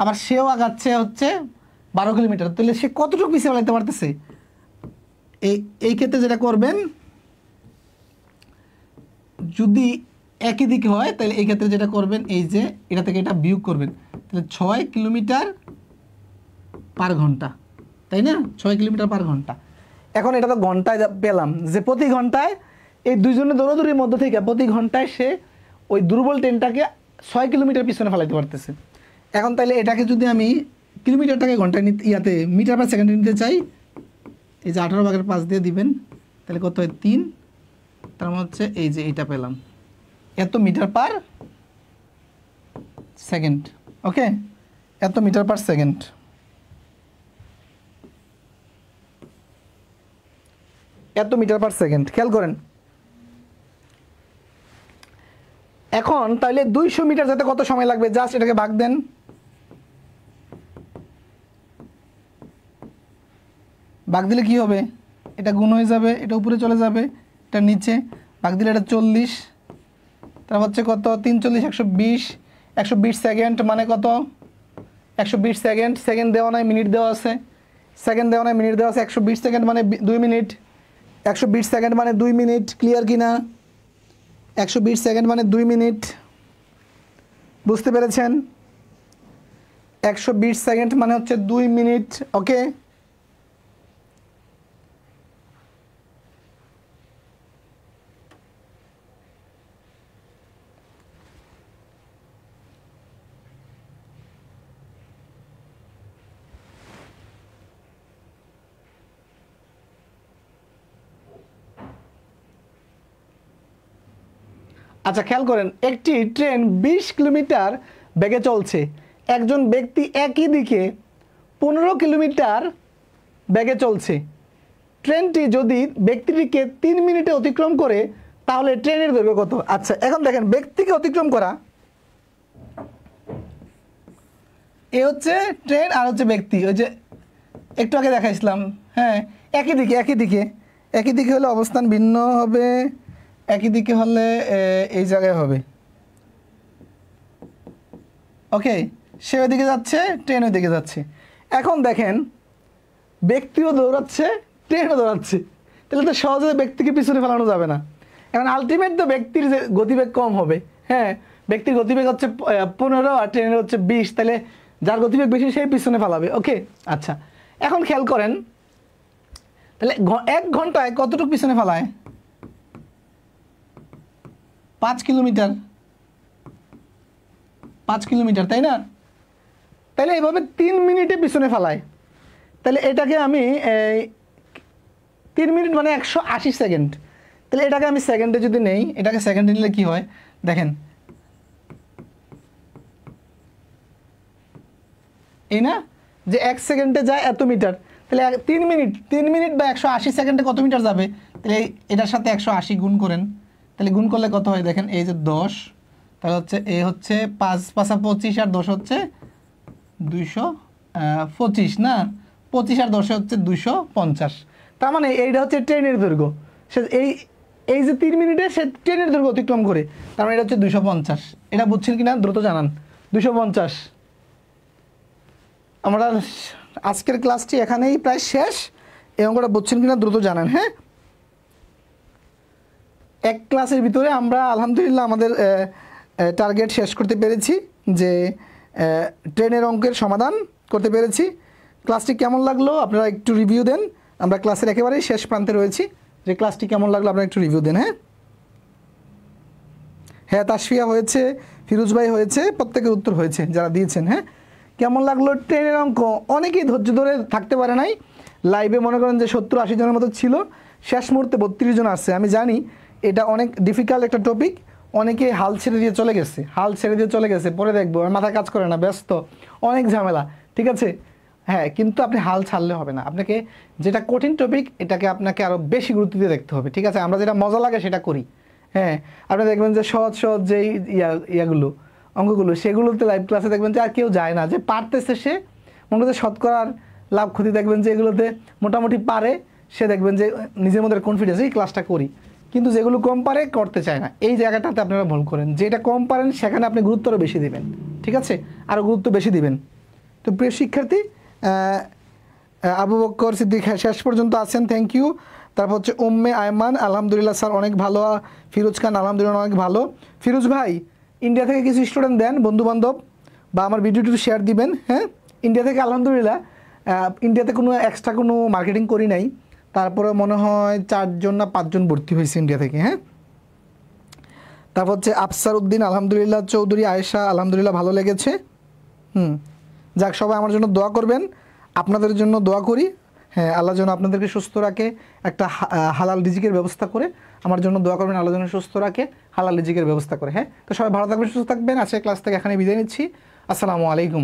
আবার সেও আগাচ্ছে হচ্ছে 12 কিলোমিটার, তাহলে সে কতটুকু পিছিয়ে ফেলাইতে পারতেছে? এই ক্ষেত্রে যেটা করবেন, যদি একই দিকে হয় তাহলে এই ক্ষেত্রে যেটা করবেন এই যে এটা থেকে এটা বিয়োগ করবেন, তাহলে 6 কিলোমিটার পার ঘন্টা, তাই না? 6 কিলোমিটার পার ঘন্টা। এখন এটা তো ঘন্টায় পেলাম যে প্রতি ঘন্টায় এই দুইজনের দৌড়াদৌড়ির মধ্য থেকে প্রতি ঘন্টায় সে ওই দুর্বল ট্রেনটাকে 6 কিলোমিটার পিছনে ফেলাইতে পারতেছে। এখন তাহলে এটাকে যদি আমি কিলোমিটারটাকে ঘন্টায় ইয়াতে মিটার পার সেকেন্ডে নিতে চাই, এই যে 18/5 দিয়ে দিবেন, তাহলে কত হয় 3, তার মানে হচ্ছে এই যে এইটা পেলাম এত মিটার পার সেকেন্ড। ওকে, এত মিটার পার সেকেন্ড। এত মিটার পার সেকেন্ড, খেয়াল করেন। এখন তাহলে 200 মিটার যেতে কত সময় লাগবে? জাস্ট এটাকে ভাগ দেন, ভাগ দিলে কি হবে? এটা গুণ হয়ে যাবে, এটা উপরে চলে যাবে, এটা নিচে ভাগ দিলে এটা 40, তারপর হচ্ছে কত 3 40 120, 120 সেকেন্ড মানে কত? 120 সেকেন্ড, সেকেন্ড দেওয়া নাই মিনিট দেওয়া আছে, সেকেন্ড দেওয়া নাই মিনিট দেওয়া আছে। 120 সেকেন্ড মানে 2 মিনিট, 120 সেকেন্ড মানে 2 মিনিট, ক্লিয়ার কি না? 120 সেকেন্ড মানে 2 মিনিট, বুঝতে পেরেছেন? 120 সেকেন্ড মানে হচ্ছে 2 মিনিট। ওকে, আচ্ছা খেয়াল করেন, একটি ট্রেন 20 কিলোমিটার বেগে চলছে, একজন ব্যক্তি একই দিকে 15 কিলোমিটার বেগে চলছে। ট্রেনটি যদি ব্যক্তিটিকে 3 মিনিটে অতিক্রম করে তাহলে ট্রেনের দৈর্ঘ্য কত? আচ্ছা এখন দেখেন, ব্যক্তিকে অতিক্রম করা, এ হচ্ছে ট্রেন আর হচ্ছে ব্যক্তি, ওই যে একটু আগে দেখাইছিলাম, হ্যাঁ একই দিকে, একই দিকে, একই দিকে হলে অবস্থান ভিন্ন হবে, একই দিকে হলে এই জায়গায় হবে। ওকে, সে ওইদিকে যাচ্ছে, ট্রেন ওইদিকে যাচ্ছে। এখন দেখেন ব্যক্তিও দৌড়াচ্ছে, ট্রেনও দৌড়াচ্ছে, তাহলে তো সহজে ব্যক্তিকে পিছনে ফেলানো যাবে না। এখন আলটিমেট তো ব্যক্তির যে গতিবেগ কম হবে। হ্যাঁ, ব্যক্তির গতিবেগ হচ্ছে 15 আর ট্রেনের হচ্ছে 20, তাহলে যার গতিবেগ বেশি সেই পিছনে ফেলাবে। ওকে, আচ্ছা এখন খেয়াল করেন, তাহলে 1 ঘন্টায় কতটুকু পিছনে ফেলায়? 5 কিলোমিটার, 5 কিলোমিটার, তাই না? তাহলে এইভাবে 3 মিনিটে পিছনে ফেলায়। তাহলে এটাকে আমি 3 মিনিট মানে 180 সেকেন্ড। তাহলে এটাকে আমি সেকেন্ডে যদি নেই, এটাকে সেকেন্ডে নিলে কি হয় দেখেন, এই না যে 1 সেকেন্ডে যায় এত মিটার, তাহলে 3 মিনিট বা 180 সেকেন্ডে কত মিটার যাবে? তাহলে এটার সাথে 180 গুণ করেন, তাহলে গুণ করলে কত হয় দেখেন, এই যে 10, তাহলে হচ্ছে এই হচ্ছে 5 5 25 আর 10 হচ্ছে 225 না, 25 আর 10 হচ্ছে 250। তার মানে এইটা হচ্ছে ট্রেনের দৈর্ঘ্য। সে এই যে 3 মিনিটে সে ট্রেনের দৈর্ঘ্য অতিক্রম করে, তার মানে এটা হচ্ছে 250। এটা বুঝছেন কিনা দ্রুত জানান। 250। আমরা আজকের ক্লাসটি এখানেই প্রায় শেষ। এই অঙ্কটা বুঝছেন কিনা দ্রুত জানান। হ্যাঁ, এক ক্লাসের ভিতরে আমরা আলহামদুলিল্লাহ আমাদের টার্গেট শেষ করতে পেরেছি, যে ট্রেনের অঙ্কের সমাধান করতে পেরেছি। ক্লাসটি কেমন লাগলো আপনারা একটু রিভিউ দেন। আমরা ক্লাসের একেবারেই শেষ প্রান্তে রয়েছি, যে ক্লাসটি কেমন লাগলো আপনারা একটু রিভিউ দেন। হ্যাঁ হ্যাঁ, তাসফিয়া হয়েছে, ফিরোজ ভাই হয়েছে, প্রত্যেকের উত্তর হয়েছে যারা দিয়েছেন। হ্যাঁ, কেমন লাগলো ট্রেনের অঙ্ক? অনেকেই ধৈর্য ধরে থাকতে পারে নাই। লাইভে মনে করেন যে 70-80 জনের মতো ছিল, শেষ মুহূর্তে 32 জন আসছে। আমি জানি এটা অনেক ডিফিকাল্ট একটা টপিক, অনেকে হাল ছেড়ে দিয়ে চলে গেছে, পরে দেখবো, মাথা কাজ করে না, ব্যস্ত, অনেক ঝামেলা। ঠিক আছে, হ্যাঁ, কিন্তু আপনি হাল ছাড়লে হবে না। আপনাকে যেটা কঠিন টপিক এটাকে আপনাকে আরও বেশি গুরুত্ব দিয়ে দেখতে হবে। ঠিক আছে, আমরা যেটা মজা লাগে সেটা করি। হ্যাঁ, আপনি দেখবেন যে সহজ যেই ইয়াগুলো অঙ্কগুলো, সেগুলোতে লাইভ ক্লাসে দেখবেন যে আর কেউ যায় না, যে পারতেছে সে মনে করছে শতকরার লাভ ক্ষতি, দেখবেন যে এগুলোতে মোটামুটি পারে, সে দেখবেন যে নিজের মধ্যে কনফিডেন্স, এই ক্লাসটা করি। কিন্তু যেগুলো কম পারে করতে চায় না, এই জায়গাটাতে আপনারা ভুল করেন। যেটা কম পারেন সেখানে আপনি গুরুত্ব আরও বেশি দিবেন। ঠিক আছে, আরও গুরুত্ব বেশি দিবেন। তো প্রিয় শিক্ষার্থী, আবু বকর সিদ্দিক শেষ পর্যন্ত আছেন, থ্যাংক ইউ। তারপর হচ্ছে উম্মে আয়মান, আলহামদুলিল্লাহ স্যার অনেক ভালো। ফিরোজ খান, আলহামদুলিল্লাহ অনেক ভালো। ফিরোজ ভাই, ইন্ডিয়া থেকে কিছু স্টুডেন্ট দেন, বন্ধুবান্ধব, বা আমার ভিডিওটি শেয়ার দিবেন। হ্যাঁ, ইন্ডিয়া থেকে আলহামদুলিল্লাহ, ইন্ডিয়াতে কোনো এক্সট্রা কোনো মার্কেটিং করি নাই, তারপরে মনে হয় 4 জন না 5 জন ভর্তি হয়েছে ইন্ডিয়া থেকে। হ্যাঁ, তারপর হচ্ছে আফসার উদ্দিন, আলহামদুলিল্লাহ। চৌধুরী আয়েশা, আলহামদুলিল্লাহ ভালো লেগেছে। যাক, সবাই আমার জন্য দোয়া করবেন, আপনাদের জন্য দোয়া করি। হ্যাঁ, আল্লাহ যেন আপনাদেরকে সুস্থ রাখে, একটা হালাল রিজিকের ব্যবস্থা করে। আমার জন্য দোয়া করবেন, আল্লাহ যেন সুস্থ রাখে, হালাল রিজিকের ব্যবস্থা করে। হ্যাঁ, তো সবাই ভালো থাকবেন, সুস্থ থাকবেন। আজকের ক্লাস থেকে এখানে বিদায় নিচ্ছি। আসসালামু আলাইকুম।